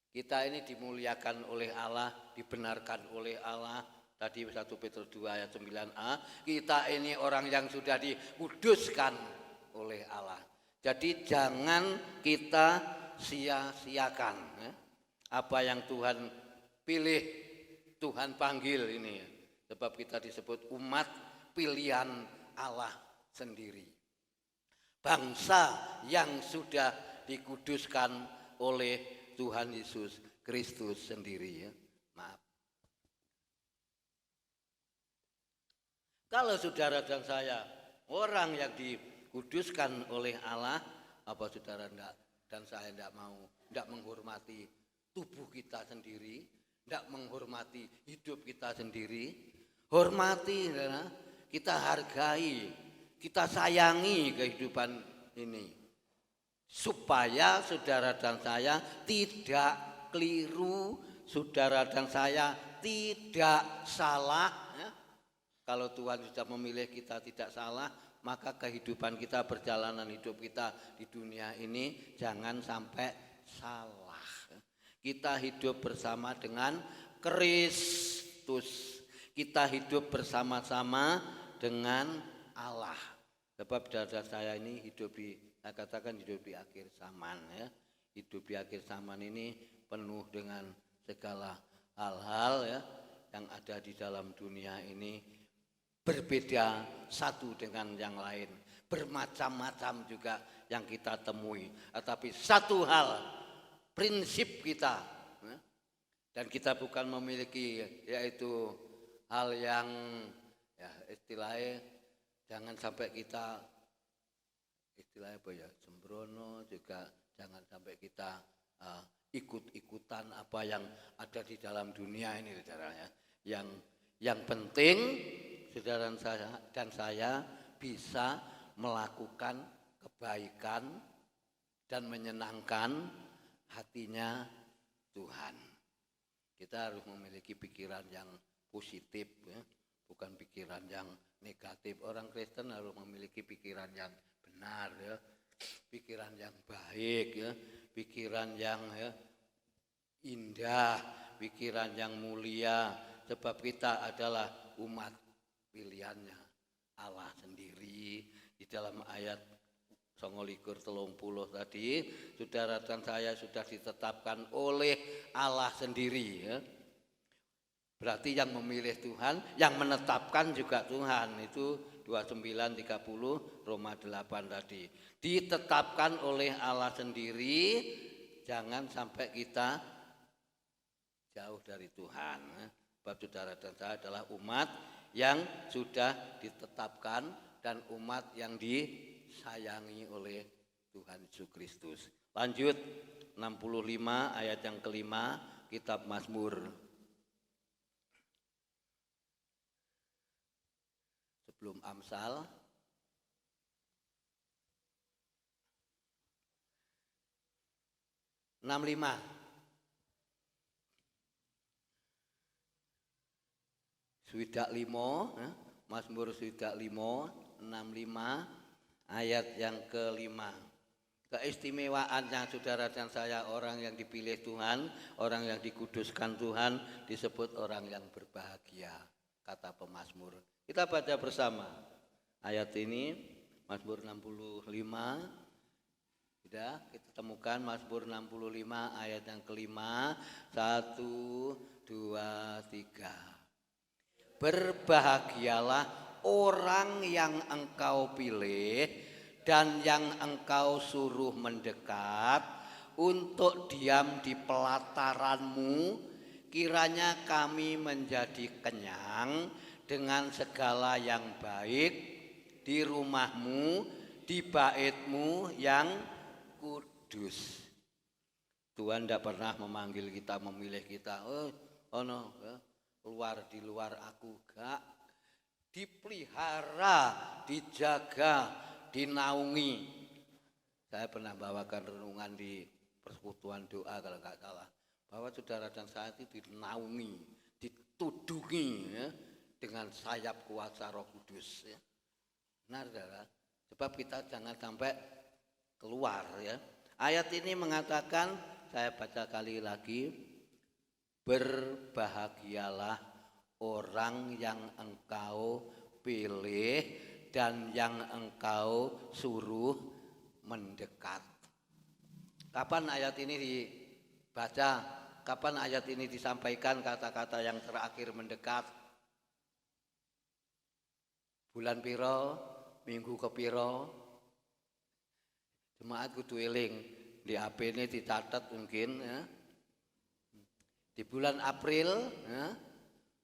C: Kita ini dimuliakan oleh Allah, dibenarkan oleh Allah. Tadi 1 Petrus 2 ayat 9a, kita ini orang yang sudah dikuduskan oleh Allah. Jadi jangan kita sia-siakan apa yang Tuhan pilih, Tuhan panggil ini. Sebab kita disebut umat pilihan Allah sendiri. Bangsa yang sudah dikuduskan oleh Tuhan Yesus Kristus sendiri, ya. Maaf. Kalau saudara dan saya orang yang dikuduskan oleh Allah, apa saudara dan saya tidak menghormati tubuh kita sendiri, tidak menghormati hidup kita sendiri? Hormati, kita hargai, kita sayangi kehidupan ini, supaya saudara dan saya tidak keliru, saudara dan saya tidak salah, ya. Kalau Tuhan sudah memilih kita tidak salah, maka kehidupan kita, perjalanan hidup kita di dunia ini jangan sampai salah. Kita hidup bersama dengan Kristus, kita hidup bersama-sama dengan Allah. Sebab saudara saya ini saya katakan hidup di akhir zaman, ya. Hidup di akhir zaman ini penuh dengan segala hal-hal, ya, yang ada di dalam dunia ini, berbeda satu dengan yang lain, bermacam-macam juga yang kita temui. Tetapi satu hal, prinsip kita, ya, dan kita bukan memiliki yaitu hal yang, ya, istilahnya jangan sampai kita sembrono, juga jangan sampai kita ikut-ikutan apa yang ada di dalam dunia ini, saudara, ya. Yang penting saudara dan saya bisa melakukan kebaikan dan menyenangkan hatinya Tuhan. Kita harus memiliki pikiran yang positif, ya, bukan pikiran yang negatif. Orang Kristen harus memiliki pikiran yang benar, ya, pikiran yang baik, ya, pikiran yang, ya, indah, pikiran yang mulia. Sebab kita adalah umat pilihannya Allah sendiri. Di dalam ayat 29:30 tadi, saudara dan saya sudah ditetapkan oleh Allah sendiri, ya. Berarti yang memilih Tuhan, yang menetapkan juga Tuhan. Itu 29:30 Roma 8 tadi. Ditetapkan oleh Allah sendiri, jangan sampai kita jauh dari Tuhan. Sebab saudara dan saya adalah umat yang sudah ditetapkan dan umat yang disayangi oleh Tuhan Yesus Kristus. Lanjut 65 ayat yang kelima, kitab Mazmur. Sebelum Amsal, Swidak limo, Mazmur swidak limo, 65 ayat yang kelima. Keistimewaannya saudara dan saya, orang yang dipilih Tuhan, orang yang dikuduskan Tuhan, disebut orang yang berbahagia, kata pemazmur. Kita baca bersama ayat ini, Mazmur 65. Sudah kita temukan Mazmur 65 ayat yang kelima. 1, 2, 3. Berbahagialah orang yang engkau pilih dan yang engkau suruh mendekat untuk diam di pelataranmu. Kiranya kami menjadi kenyang dengan segala yang baik di rumahmu, di baitmu yang kudus. Tuhan tidak pernah memanggil kita, memilih kita. Di luar aku, gak. Dipelihara, dijaga, dinaungi. Saya pernah bawakan renungan di persekutuan doa kalau nggak salah, bahwa saudara dan saya itu dinaungi, ditudungi ya, dengan sayap kuasa Roh Kudus. Ya. Benar, saudara. Sebab kita jangan sampai keluar. Ya. Ayat ini mengatakan, saya baca kali lagi. Berbahagialah orang yang engkau pilih dan yang engkau suruh mendekat. Kapan ayat ini dibaca? Kapan ayat ini disampaikan, kata-kata yang terakhir mendekat? Bulan piro? Minggu kepiro? Jemaat kudu eling, di HP ini dicatat mungkin ya. Di bulan April, ya,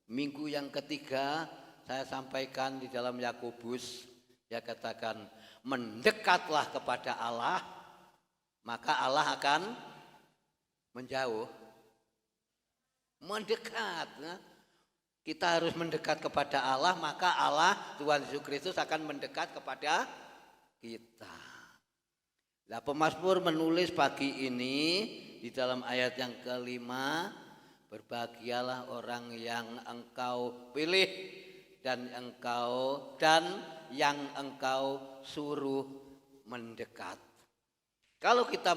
C: minggu yang ketiga, saya sampaikan di dalam Yakobus, ya katakan, mendekatlah kepada Allah, maka Allah akan menjauh. Mendekat, ya. Kita harus mendekat kepada Allah, maka Allah, Tuhan Yesus Kristus akan mendekat kepada kita. Nah, pemazmur menulis pagi ini di dalam ayat yang kelima, berbahagialah orang yang engkau pilih dan yang engkau suruh mendekat. Kalau kita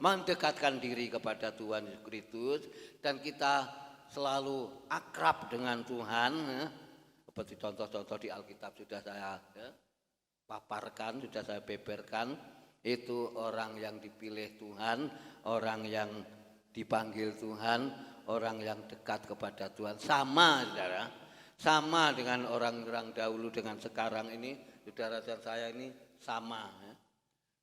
C: mendekatkan diri kepada Tuhan Yesus Kristus dan kita selalu akrab dengan Tuhan, ya, seperti contoh-contoh di Alkitab sudah saya paparkan, sudah saya beberkan, itu orang yang dipilih Tuhan, orang yang dipanggil Tuhan, orang yang dekat kepada Tuhan. Sama, saudara, sama dengan orang-orang dahulu dengan sekarang ini, saudara dan saya ini sama. Ya.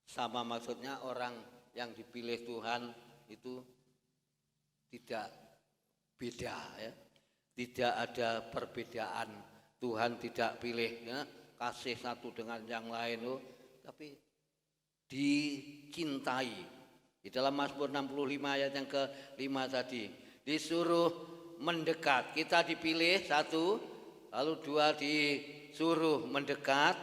C: Sama maksudnya orang yang dipilih Tuhan itu tidak beda, ya. Tidak ada perbedaan. Tuhan tidak pilih, ya, kasih satu dengan yang lain, tapi dicintai. Di dalam Mazmur 65 ayat yang ke-5 tadi, disuruh mendekat. Kita dipilih satu, lalu dua disuruh mendekat,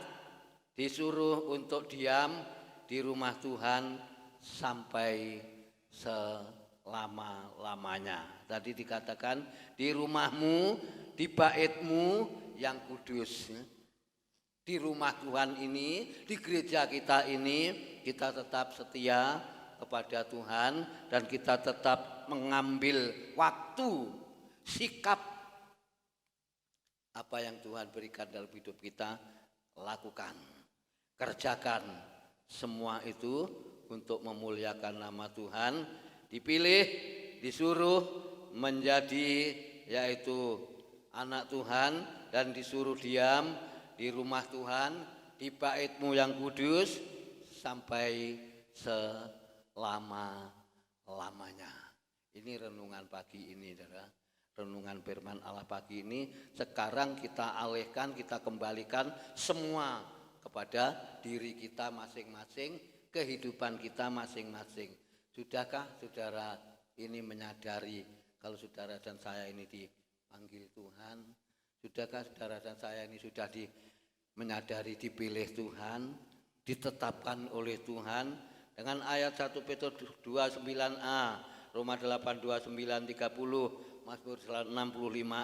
C: disuruh untuk diam di rumah Tuhan sampai selama-lamanya. Tadi dikatakan di rumahmu, di baitmu yang kudus. Di rumah Tuhan ini, di gereja kita ini, kita tetap setia kepada Tuhan dan kita tetap mengambil waktu, sikap apa yang Tuhan berikan dalam hidup kita, lakukan, kerjakan semua itu untuk memuliakan nama Tuhan. Dipilih, disuruh menjadi yaitu anak Tuhan dan disuruh diam di rumah Tuhan, di baitmu yang kudus sampai selama-lamanya. Ini renungan pagi ini, saudara. renungan firman Allah pagi ini. Sekarang kita alihkan, kita kembalikan semua kepada diri kita masing-masing, kehidupan kita masing-masing. Sudahkah saudara ini menyadari kalau saudara dan saya ini dipanggil Tuhan? Sudahkah saudara dan saya ini sudah menyadari dipilih Tuhan, ditetapkan oleh Tuhan? Dengan ayat 1 Petrus 29a, Roma 8, 29, 30, Mazmur 65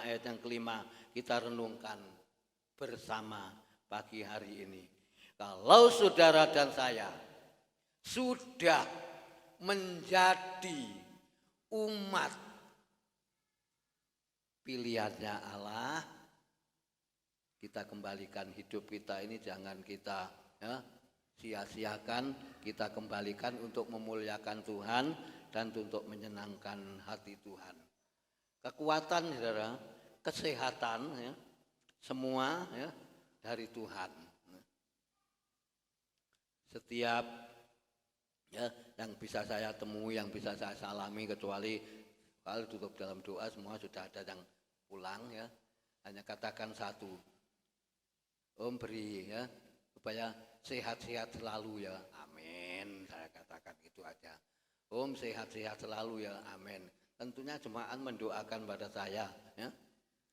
C: ayat yang kelima, kita renungkan bersama pagi hari ini. Kalau saudara dan saya sudah menjadi umat pilihannya Allah, kita kembalikan hidup kita ini, jangan kita sia-siakan, kita kembalikan untuk memuliakan Tuhan dan untuk menyenangkan hati Tuhan. Kekuatan, saudara, kesehatan, semua dari Tuhan. Setiap yang bisa saya temui, yang bisa saya salami, kecuali kalau tutup dalam doa semua sudah ada yang pulang, hanya katakan satu, Om beri supaya sehat-sehat selalu, amin. Saya katakan itu aja, Om sehat-sehat selalu, amin. Tentunya jemaat mendoakan pada saya,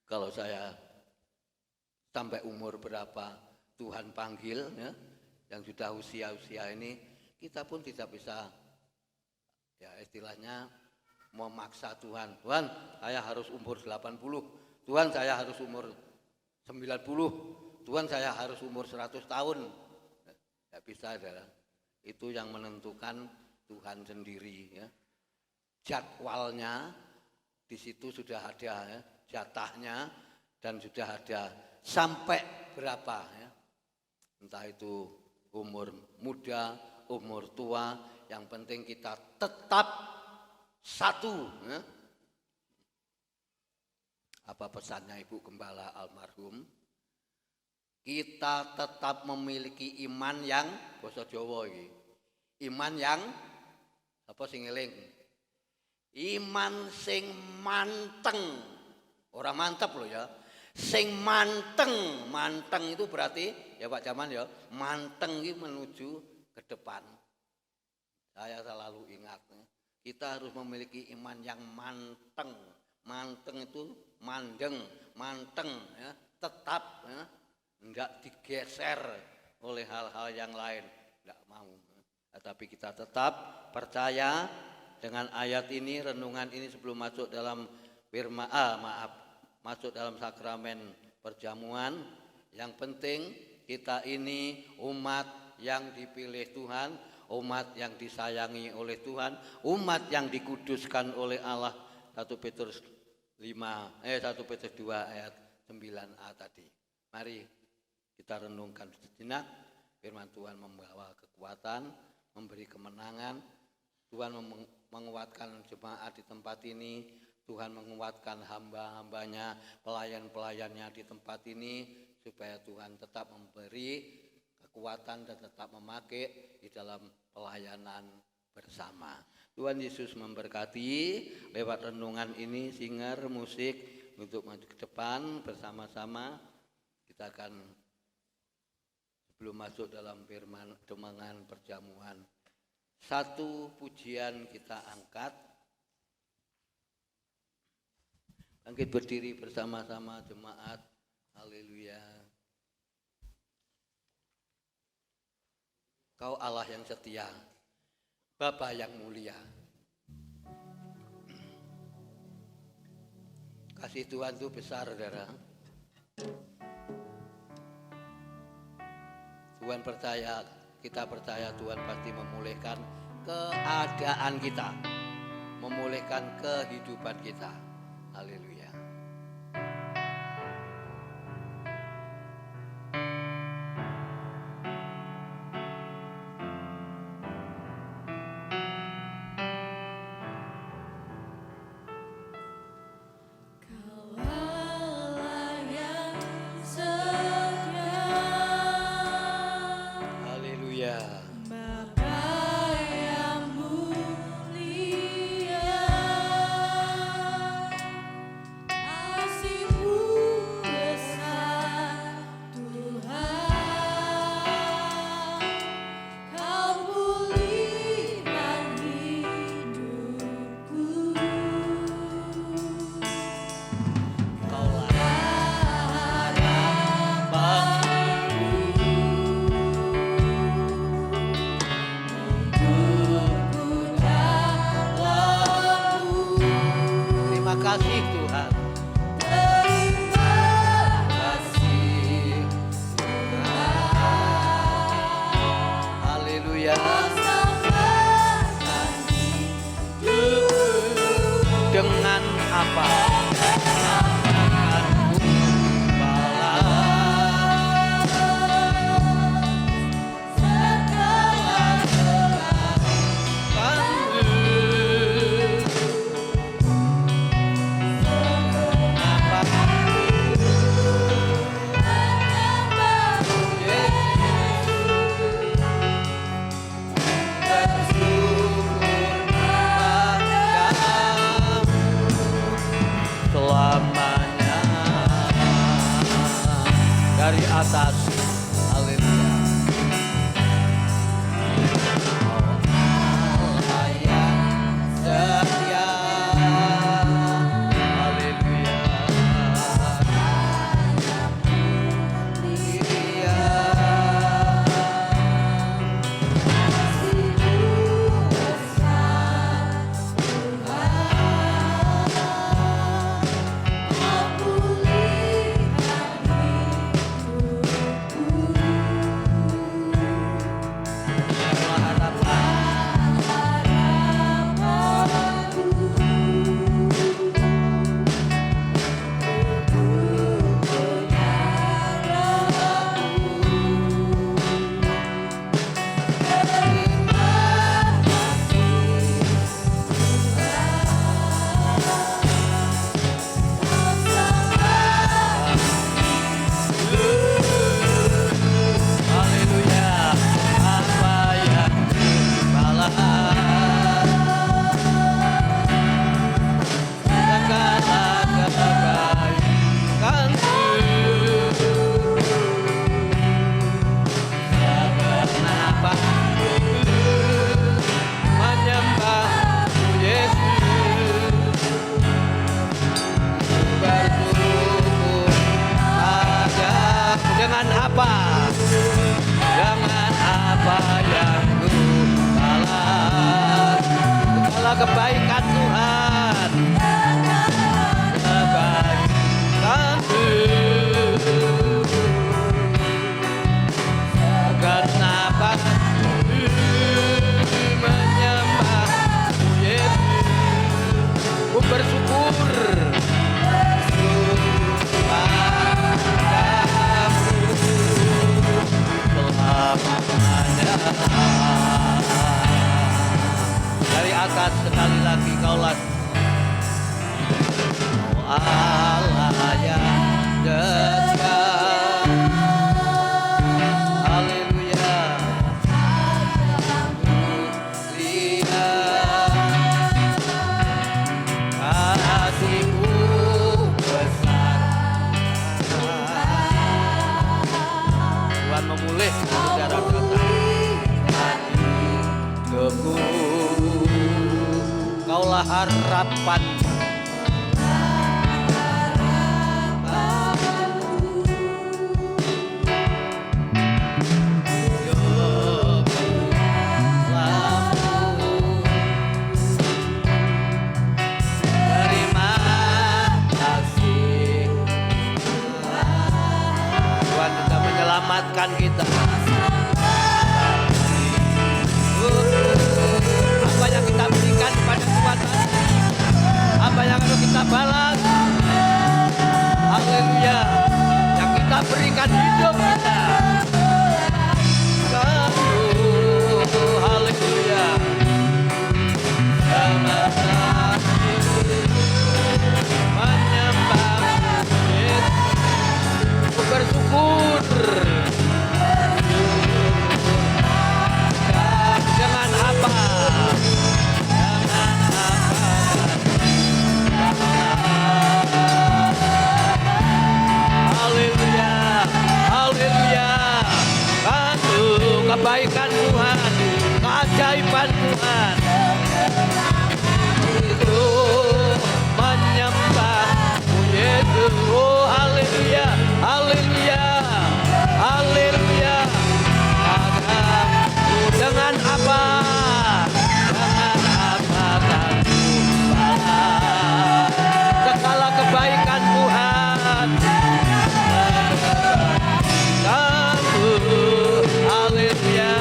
C: kalau saya sampai umur berapa Tuhan panggil, yang sudah usia-usia ini, kita pun tidak bisa istilahnya memaksa Tuhan. Tuhan, saya harus umur 80, Tuhan saya harus umur 90, Tuhan saya harus umur 100 tahun. Tidak bisa, adalah itu yang menentukan Tuhan sendiri. Jadwalnya di situ sudah ada, jatahnya, dan sudah ada sampai berapa, entah itu umur muda, umur tua, yang penting kita tetap satu. Apa pesannya Ibu Gembala almarhum? Kita tetap memiliki iman yang basa Jawa iki. Iman yang apa sing eling? Iman sing manteng. Ora mantep loh ya. Sing manteng. Manteng itu berarti ya Pak Jaman ya, manteng itu menuju ke depan. Saya selalu ingat, kita harus memiliki iman yang manteng. Manteng itu mandeng, manteng, tetap, tidak digeser oleh hal-hal yang lain, tidak mau. Tapi kita tetap percaya dengan ayat ini, renungan ini sebelum masuk dalam firman, masuk dalam sakramen perjamuan. Yang penting kita ini umat yang dipilih Tuhan, umat yang disayangi oleh Tuhan, umat yang dikuduskan oleh Allah. 1 Petrus 2 ayat 9a tadi. Mari kita renungkan sejenak. Firman Tuhan membawa kekuatan, memberi kemenangan. Tuhan menguatkan jemaat di tempat ini. Tuhan menguatkan hamba-hambanya, pelayan-pelayannya di tempat ini, supaya Tuhan tetap memberi kekuatan dan tetap memakai di dalam pelayanan bersama. Tuhan Yesus memberkati lewat renungan ini, singer, musik untuk maju ke depan bersama-sama. Kita akan sebelum masuk dalam firman renungan perjamuan, satu pujian kita angkat. Bangkit berdiri bersama-sama jemaat. Haleluya. Kau Allah yang setia, Bapa yang mulia. Kasih Tuhan itu besar, saudara. Tuhan percaya, kita percaya Tuhan pasti memulihkan keadaan kita, memulihkan kehidupan kita. Haleluya. apa yang ku balas? Segala kebaikan Tuhan, kebaikan-Mu. Kenapa ku menyembah-Mu Yesus? Ku bersyukur dari atas sekali lagi kaulah Allah yang dekat. Haleluya. Lihat kasih-Mu besar. Tuhan memulihkan saudara kata hatiku. Kaulah harapan. Terima kasih Tuhan sudah menyelamatkan kita. Apa yang kita berikan kepada Tuhan, apa yang harus kita balas? Haleluya. Yang kita berikan hidup kita. Haleluya. Sama menyembah Yesus, bersyukur. Dengan apa? Haleluya, haleluya. Kebaikan Tuhan, keajaiban Tuhan. Itu menyembah-Mu Yesus. Oh haleluya, haleluya, haleluya. Dengan apa? Dengan apa kan balas segala kebaikan Tuhan? Haleluya.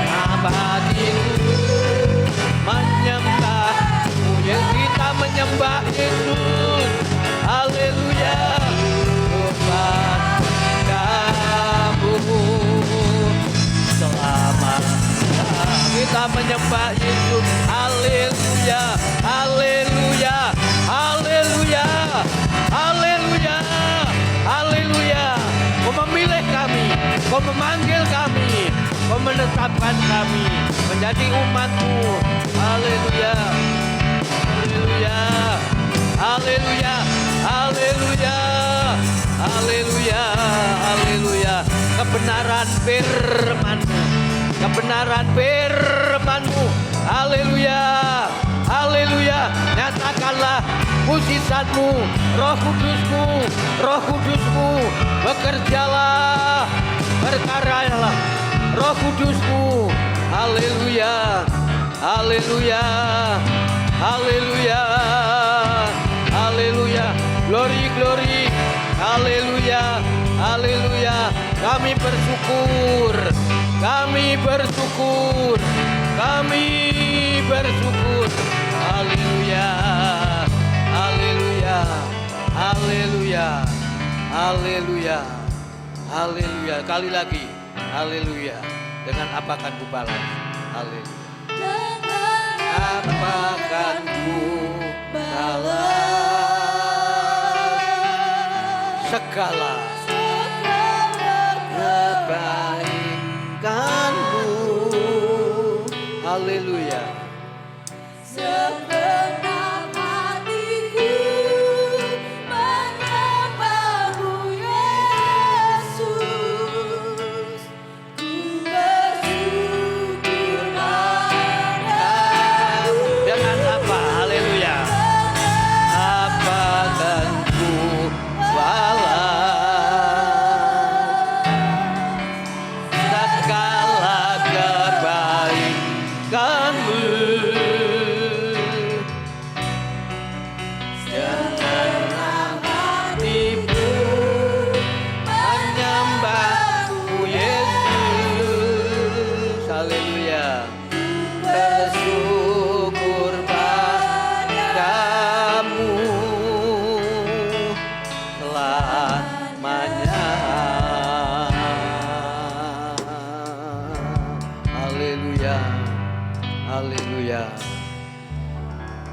C: Abadiku menyembah-Mu Yesus. Kita menyembah Yesus. Haleluya. Selamat kita menyembah Yesus. Haleluya, haleluya, haleluya, haleluya, haleluya. Kau memilih kami, Kau memanggil kami, Kau menetapkan kami menjadi umat-Mu. Haleluya, haleluya, haleluya, haleluya, haleluya, haleluya. Kebenaran firman-Mu, kebenaran firman-Mu. Haleluya, haleluya. Nyatakanlah mujizat-Mu, Roh Kudus-Mu, Roh Kudus-Mu. Bekerjalah, berkaryalah Roh Kudus-Mu. Haleluya, haleluya, haleluya, haleluya. Glory, glory. Haleluya, haleluya. Kami bersyukur, kami bersyukur, kami bersyukur. Haleluya, haleluya, haleluya, haleluya, haleluya. Kali lagi, haleluya. Dengan apa akan ku balas? Haleluya. Apa akan ku balas? Segala kebaikan-Mu. Haleluya.
D: Segenap hatiku menyembah-Mu Yesus. Ku bersyukur padamu.
C: Dengan apa? Haleluya. Apa akan ku balas?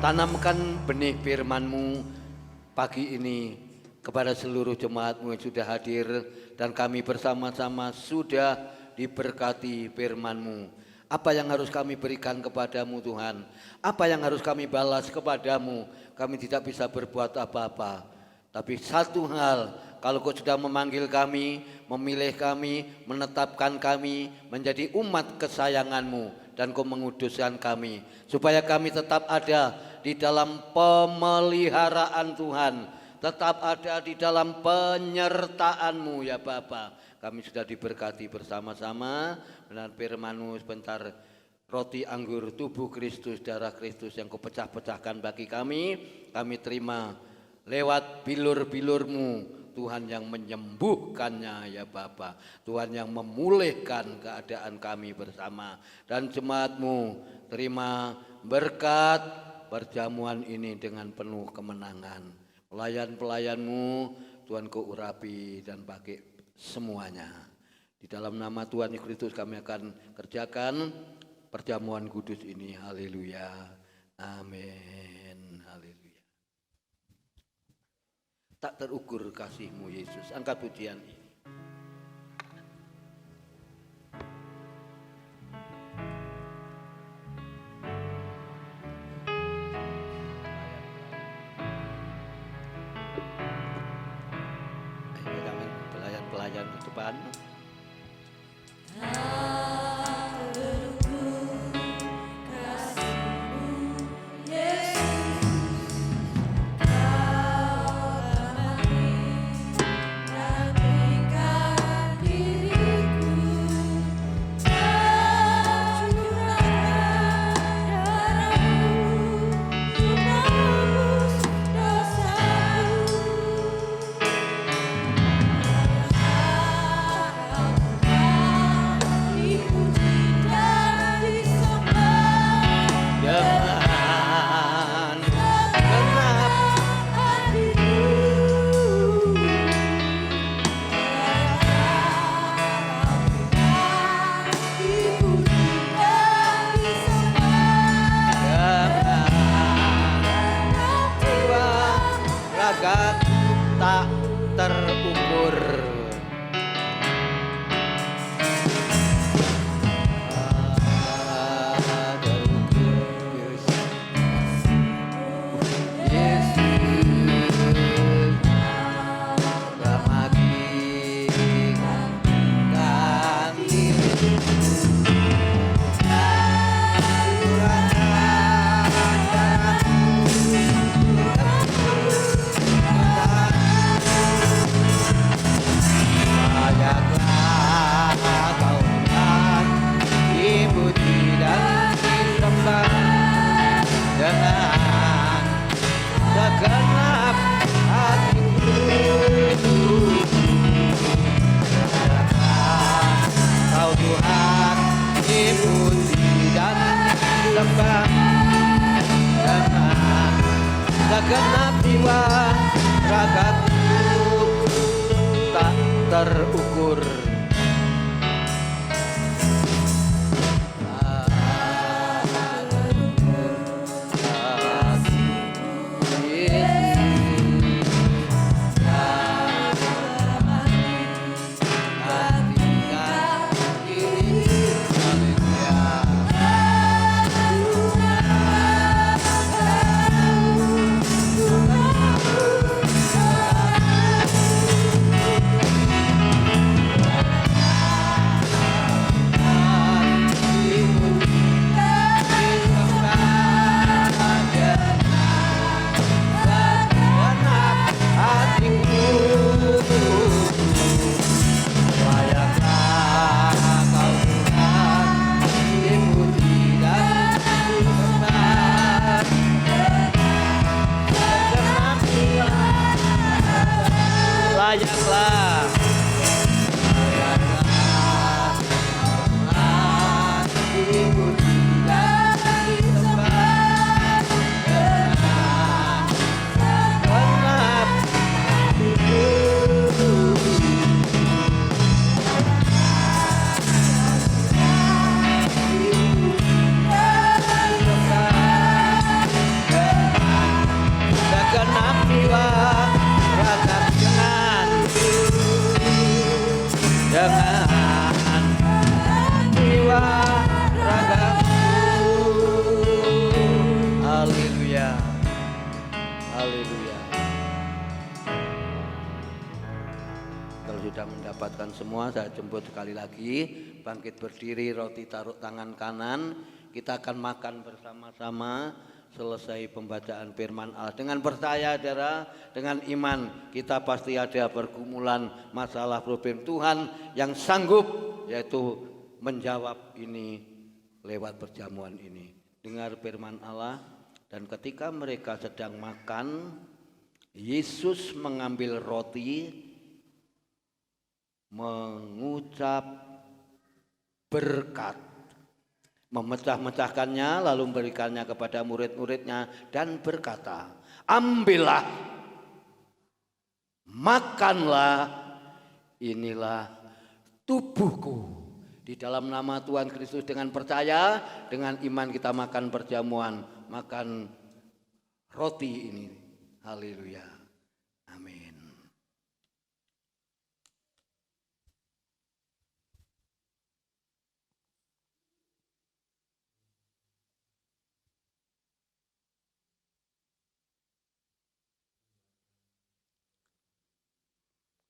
C: Tanamkan benih firman-Mu pagi ini kepada seluruh jemaat-Mu yang sudah hadir, dan kami bersama-sama sudah diberkati firman-Mu. Apa yang harus kami berikan kepadamu Tuhan? Apa yang harus kami balas kepadamu? Kami tidak bisa berbuat apa-apa. Tapi satu hal, kalau Kau sudah memanggil kami, memilih kami, menetapkan kami menjadi umat kesayangan-Mu, dan Kau menguduskan kami, supaya kami tetap ada di dalam pemeliharaan Tuhan, tetap ada di dalam penyertaan-Mu ya Bapa. Kami sudah diberkati bersama-sama dengan firman-Mu sebentar. Roti anggur tubuh Kristus, darah Kristus yang Kau pecah-pecahkan bagi kami terima lewat bilur-bilur-Mu, Tuhan yang menyembuhkannya ya Bapa. Tuhan yang memulihkan keadaan kami bersama. Dan jemaat-Mu terima berkat perjamuan ini dengan penuh kemenangan. Pelayan-pelayan-Mu Tuhan Kau urapi dan pakai semuanya. Di dalam nama Tuhan Yesus Kristus kami akan kerjakan perjamuan kudus ini. Haleluya. Amin. Haleluya. Tak terukur kasih-Mu Yesus. Angkat pujian ini. Ayo kami pelayan-pelayan di depan. Tak terukur. Segenap jiwa ragaku tak terukur. sudah mendapatkan semua, saya jemput sekali lagi. Bangkit berdiri, roti taruh tangan kanan. Kita akan makan bersama-sama selesai pembacaan firman Allah. Dengan percaya saudara, dengan iman kita pasti ada pergumulan, masalah, problem. Tuhan yang sanggup yaitu menjawab ini lewat perjamuan ini. Dengar firman Allah, dan ketika mereka sedang makan, Yesus mengambil roti, mengucap berkat, memecah-mecahkannya, lalu memberikannya kepada murid-muridnya dan berkata, ambillah, makanlah, inilah tubuhku. Di dalam nama Tuhan Kristus, dengan percaya, dengan iman kita makan perjamuan, makan roti ini. Haleluya. Amin.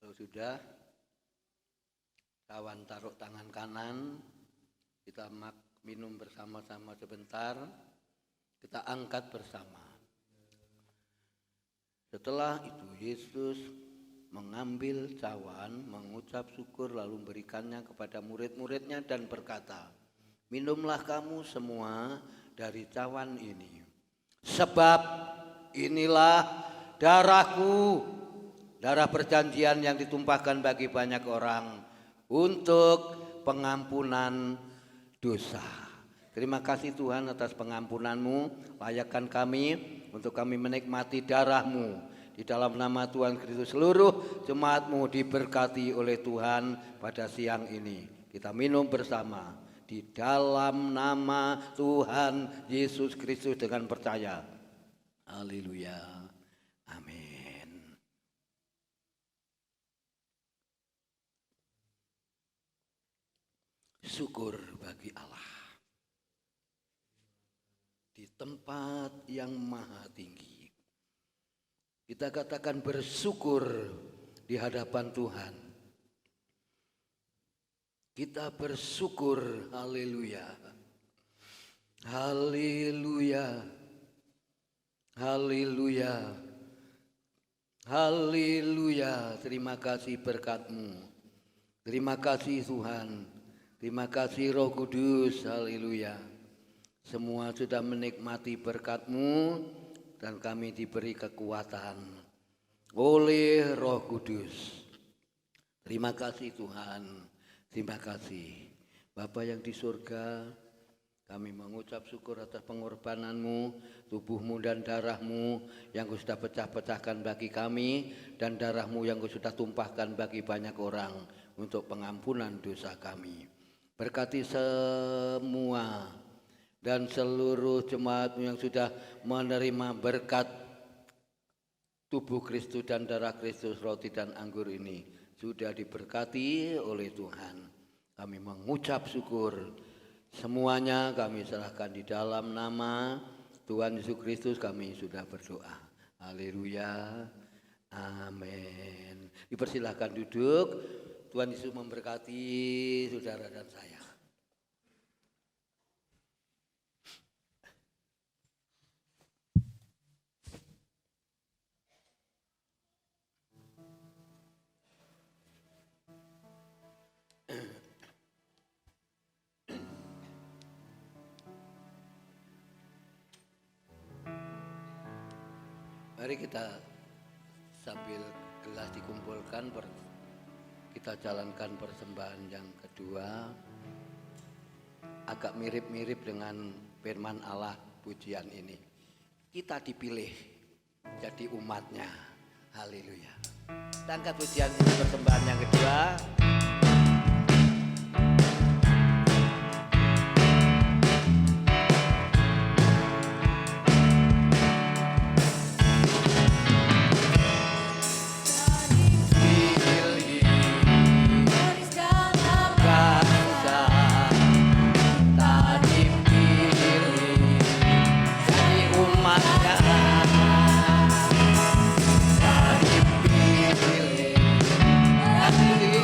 C: Kalau sudah, kawan taruh tangan kanan, kita minum bersama-sama sebentar, kita angkat bersama. Setelah itu Yesus mengambil cawan, mengucap syukur, lalu memberikannya kepada murid-muridnya dan berkata, minumlah kamu semua dari cawan ini, sebab inilah darahku, darah perjanjian yang ditumpahkan bagi banyak orang untuk pengampunan dosa. Terima kasih Tuhan atas pengampunan-Mu. Layakkan kami untuk kami menikmati darah-Mu. Di dalam nama Tuhan Kristus, seluruh jemaat-Mu diberkati oleh Tuhan pada siang ini. Kita minum bersama di dalam nama Tuhan Yesus Kristus dengan percaya. Haleluya. Amin. Syukur bagi Allah. Di tempat yang maha tinggi, kita katakan bersyukur di hadapan Tuhan. Kita bersyukur, haleluya, haleluya, haleluya, haleluya. Terima kasih berkat-Mu, terima kasih Tuhan, terima kasih Roh Kudus, haleluya. Semua sudah menikmati berkat-Mu dan kami diberi kekuatan oleh Roh Kudus. Terima kasih Tuhan, terima kasih. Bapa yang di surga, kami mengucap syukur atas pengorbanan-Mu, tubuh-Mu dan darah-Mu yang Kau sudah pecah-pecahkan bagi kami, dan darah-Mu yang Kau sudah tumpahkan bagi banyak orang untuk pengampunan dosa kami. Berkati semua dan seluruh jemaat-Mu yang sudah menerima berkat tubuh Kristus dan darah Kristus, roti dan anggur ini sudah diberkati oleh Tuhan. Kami mengucap syukur. Semuanya kami serahkan di dalam nama Tuhan Yesus Kristus, kami sudah berdoa. Haleluya. Amin. Dipersilahkan duduk. Tuhan Yesus memberkati saudara dan saya. Mari kita sambil gelas dikumpulkan, kita jalankan persembahan yang kedua. Agak mirip-mirip dengan firman Allah pujian ini. Kita dipilih jadi umatnya. Haleluya. Kita angkat pujian ini, persembahan yang kedua. Hallelujah.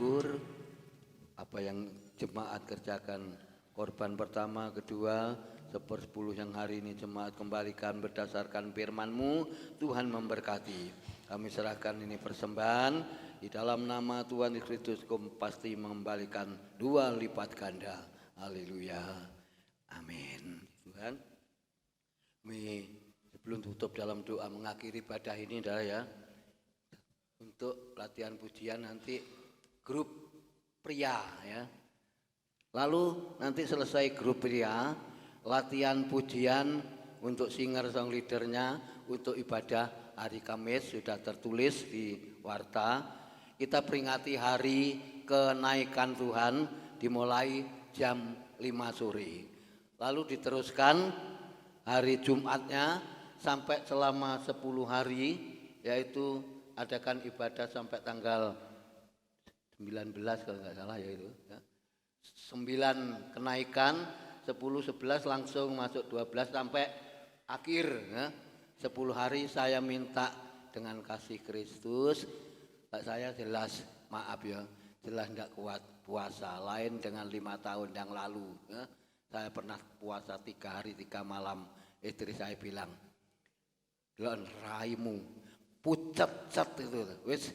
C: syukur apa yang jemaat kerjakan, korban pertama, kedua, 1/10 yang hari ini jemaat kembalikan berdasarkan firman-Mu. Tuhan memberkati. Kami serahkan ini persembahan di dalam nama Tuhan Yesus Kristus. Kau pasti mengembalikan 2 lipat ganda. Haleluya. Amin. Tuhan, sebelum tutup dalam doa mengakhiri ibadah ini adalah ya, untuk latihan pujian nanti grup pria ya. Lalu nanti selesai grup pria, latihan pujian untuk singer song leadernya untuk ibadah hari Kamis sudah tertulis di warta. Kita peringati hari kenaikan Tuhan dimulai jam 5 sore. Lalu diteruskan hari Jumatnya sampai selama 10 hari, yaitu adakan ibadah sampai tanggal 19 kalau nggak salah ya itu ya. 9 kenaikan, 10, 11 langsung masuk 12 sampai akhir ya. 10 hari saya minta dengan kasih Kristus. Saya jelas maaf ya, jelas tidak kuat puasa lain dengan 5 tahun yang lalu ya. Saya pernah puasa 3 hari 3 malam. Istri saya bilang, "Lon raimu pucat-cat itu wis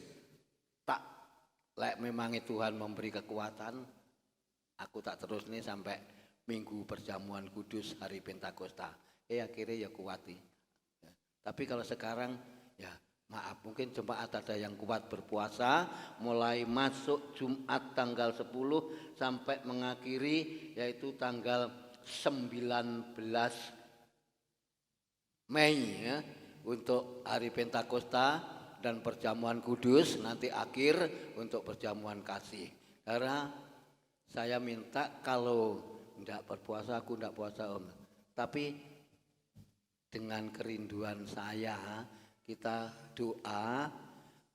C: tak lek memang Tuhan memberi kekuatan, aku tak terus nih sampai minggu perjamuan kudus hari Pentakosta." Akhirnya ya kuati ya. Tapi kalau sekarang ya maaf, mungkin jemaat ada yang kuat berpuasa mulai masuk Jumat tanggal 10 sampai mengakhiri yaitu tanggal 19 Mei ya, untuk hari Pentakosta dan perjamuan kudus, nanti akhir untuk perjamuan kasih. Karena saya minta kalau tidak berpuasa, aku tidak puasa Om. Tapi dengan kerinduan saya, kita doa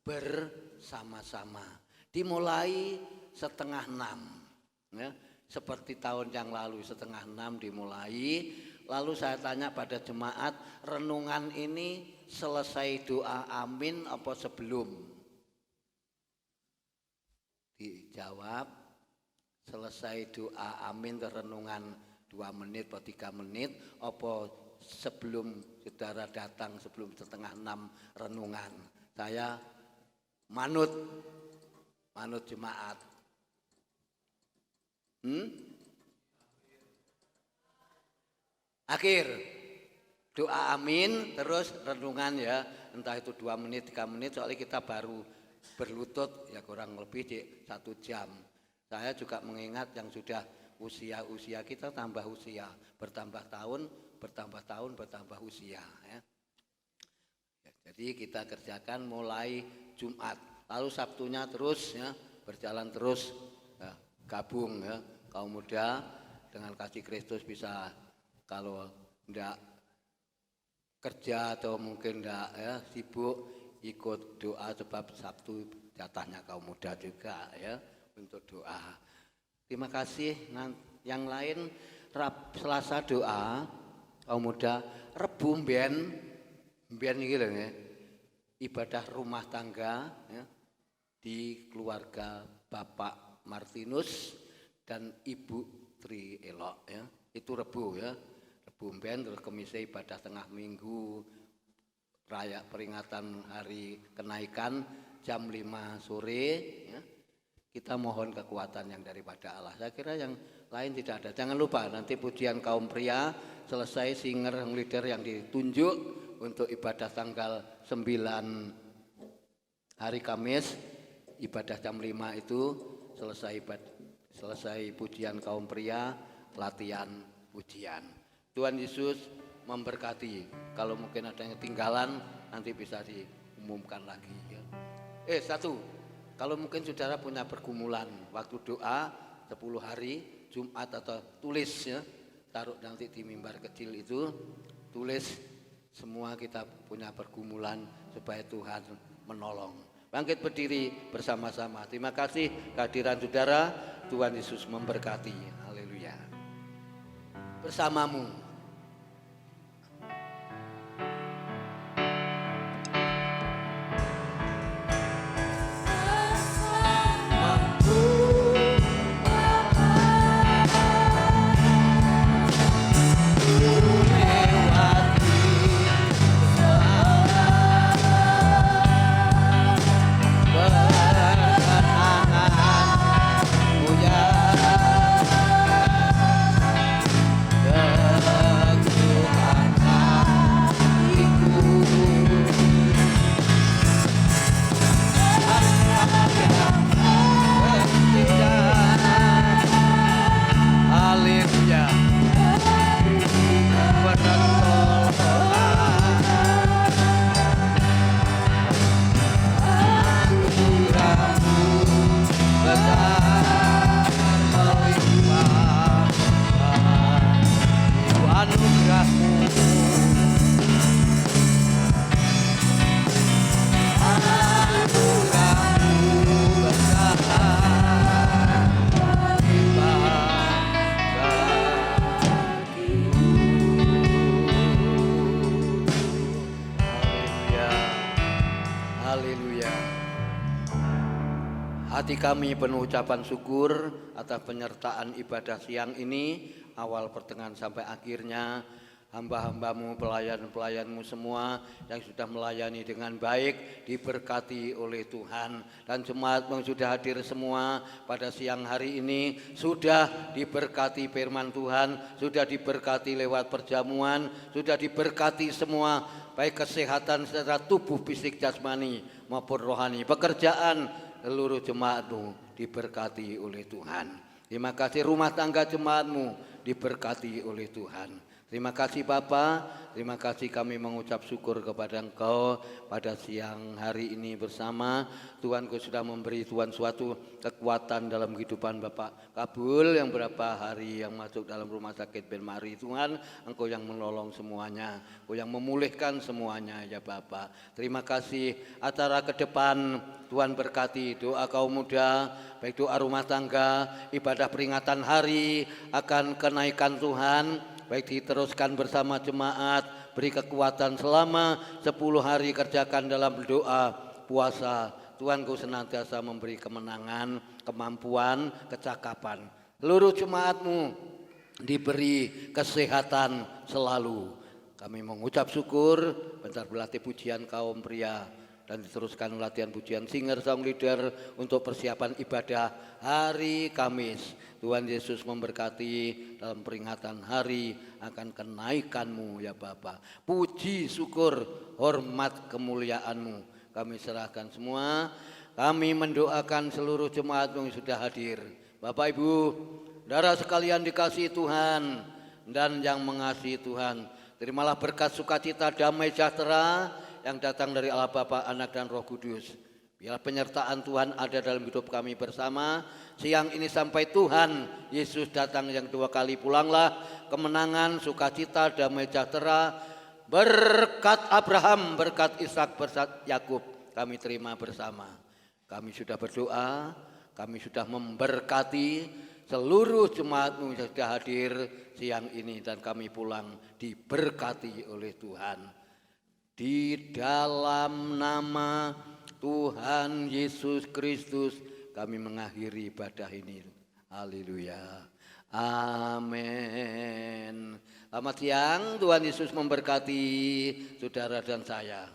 C: bersama-sama. Dimulai 5:30 ya, seperti tahun yang lalu 5:30 dimulai. Lalu saya tanya pada jemaat, renungan ini selesai doa amin apa sebelum? Dijawab, selesai doa amin ke renungan 2 menit atau 3 menit apa sebelum saudara datang, sebelum 5:30 renungan. Saya manut jemaat. Akhir doa amin terus renungan ya, entah itu 2 menit 3 menit, soalnya kita baru berlutut ya kurang lebih 1 jam. Saya juga mengingat yang sudah usia kita tambah usia, bertambah tahun bertambah usia ya. Jadi kita kerjakan mulai Jumat, lalu Sabtunya terus ya, berjalan terus ya, gabung ya, kaum muda dengan kasih Kristus bisa. Kalau enggak kerja atau mungkin enggak ya sibuk ikut doa, sebab Sabtu jatahnya kaum muda juga ya untuk doa. Terima kasih. Yang lain Selasa doa kaum muda, Rebu mbiyen iki lho ya, ibadah rumah tangga ya, di keluarga Bapak Martinus dan Ibu Tri Elok ya. Itu Rebu ya. Bumben terus kemisnya ibadah tengah minggu raya peringatan hari kenaikan jam 5 sore ya. Kita mohon kekuatan yang daripada Allah. Saya kira yang lain tidak ada. Jangan lupa nanti pujian kaum pria selesai, singer leader yang ditunjuk untuk ibadah tanggal 9 hari Kamis, ibadah jam 5 itu selesai pujian kaum pria, latihan pujian. Tuhan Yesus memberkati. Kalau mungkin ada yang ketinggalan nanti bisa diumumkan lagi ya. Satu, kalau mungkin saudara punya pergumulan waktu doa 10 hari Jumat atau tulis ya, taruh nanti di mimbar kecil itu, tulis semua kita punya pergumulan supaya Tuhan menolong. Bangkit berdiri bersama-sama. Terima kasih kehadiran saudara. Tuhan Yesus memberkati. Haleluya. Bersamamu.
D: Mampu
C: Hati kami penuh ucapan syukur atas penyertaan ibadah siang ini, awal pertengahan sampai akhirnya. Hamba-hambamu, pelayan-pelayanmu semua yang sudah melayani dengan baik, diberkati oleh Tuhan. Dan jemaat yang sudah hadir semua pada siang hari ini, sudah diberkati firman Tuhan, sudah diberkati lewat perjamuan, sudah diberkati semua, baik kesehatan secara tubuh, fisik, jasmani, maupun rohani. Pekerjaan seluruh jemaatmu diberkati oleh Tuhan. Terima kasih rumah tangga jemaatmu diberkati oleh Tuhan. Terima kasih Bapa, terima kasih kami mengucap syukur kepada Engkau pada siang hari ini bersama. Tuhan, Kau sudah memberi Tuhan suatu kekuatan dalam kehidupan Bapak Kabul yang berapa hari yang masuk dalam rumah sakit Ben Mari. Tuhan, Engkau yang menolong semuanya, Engkau yang memulihkan semuanya ya Bapak. Terima kasih. Acara ke depan Tuhan berkati doa kaum muda, baik doa rumah tangga, ibadah peringatan hari akan kenaikan Tuhan. Baik diteruskan bersama jemaat, beri kekuatan selama 10 hari kerjakan dalam doa puasa. Tuhan, Kau senantiasa memberi kemenangan, kemampuan, kecakapan. Seluruh jemaatmu diberi kesehatan selalu. Kami mengucap syukur, bentar berlatih pujian kaum pria. Dan diteruskan latihan pujian singer song leader untuk persiapan ibadah hari Kamis. Tuhan Yesus memberkati dalam peringatan hari akan kenaikan-Mu ya Bapa. Puji, syukur, hormat, kemuliaan-Mu kami serahkan semua. Kami mendoakan seluruh jemaat yang sudah hadir. Bapak Ibu, saudara sekalian dikasihi Tuhan dan yang mengasihi Tuhan, terimalah berkat sukacita, damai sejahtera yang datang dari Allah Bapa, Anak dan Roh Kudus. Biarlah penyertaan Tuhan ada dalam hidup kami bersama. Siang ini sampai Tuhan Yesus datang yang 2 kali, pulanglah kemenangan, sukacita, damai sejahtera, berkat Abraham, berkat Ishak, berkat Yakub kami terima bersama. Kami sudah berdoa, kami sudah memberkati seluruh jemaatmu yang sudah hadir siang ini, dan kami pulang diberkati oleh Tuhan. Di dalam nama Tuhan Yesus Kristus kami mengakhiri ibadah ini. Haleluya. Amin. Selamat siang, Tuhan Yesus memberkati saudara dan saya.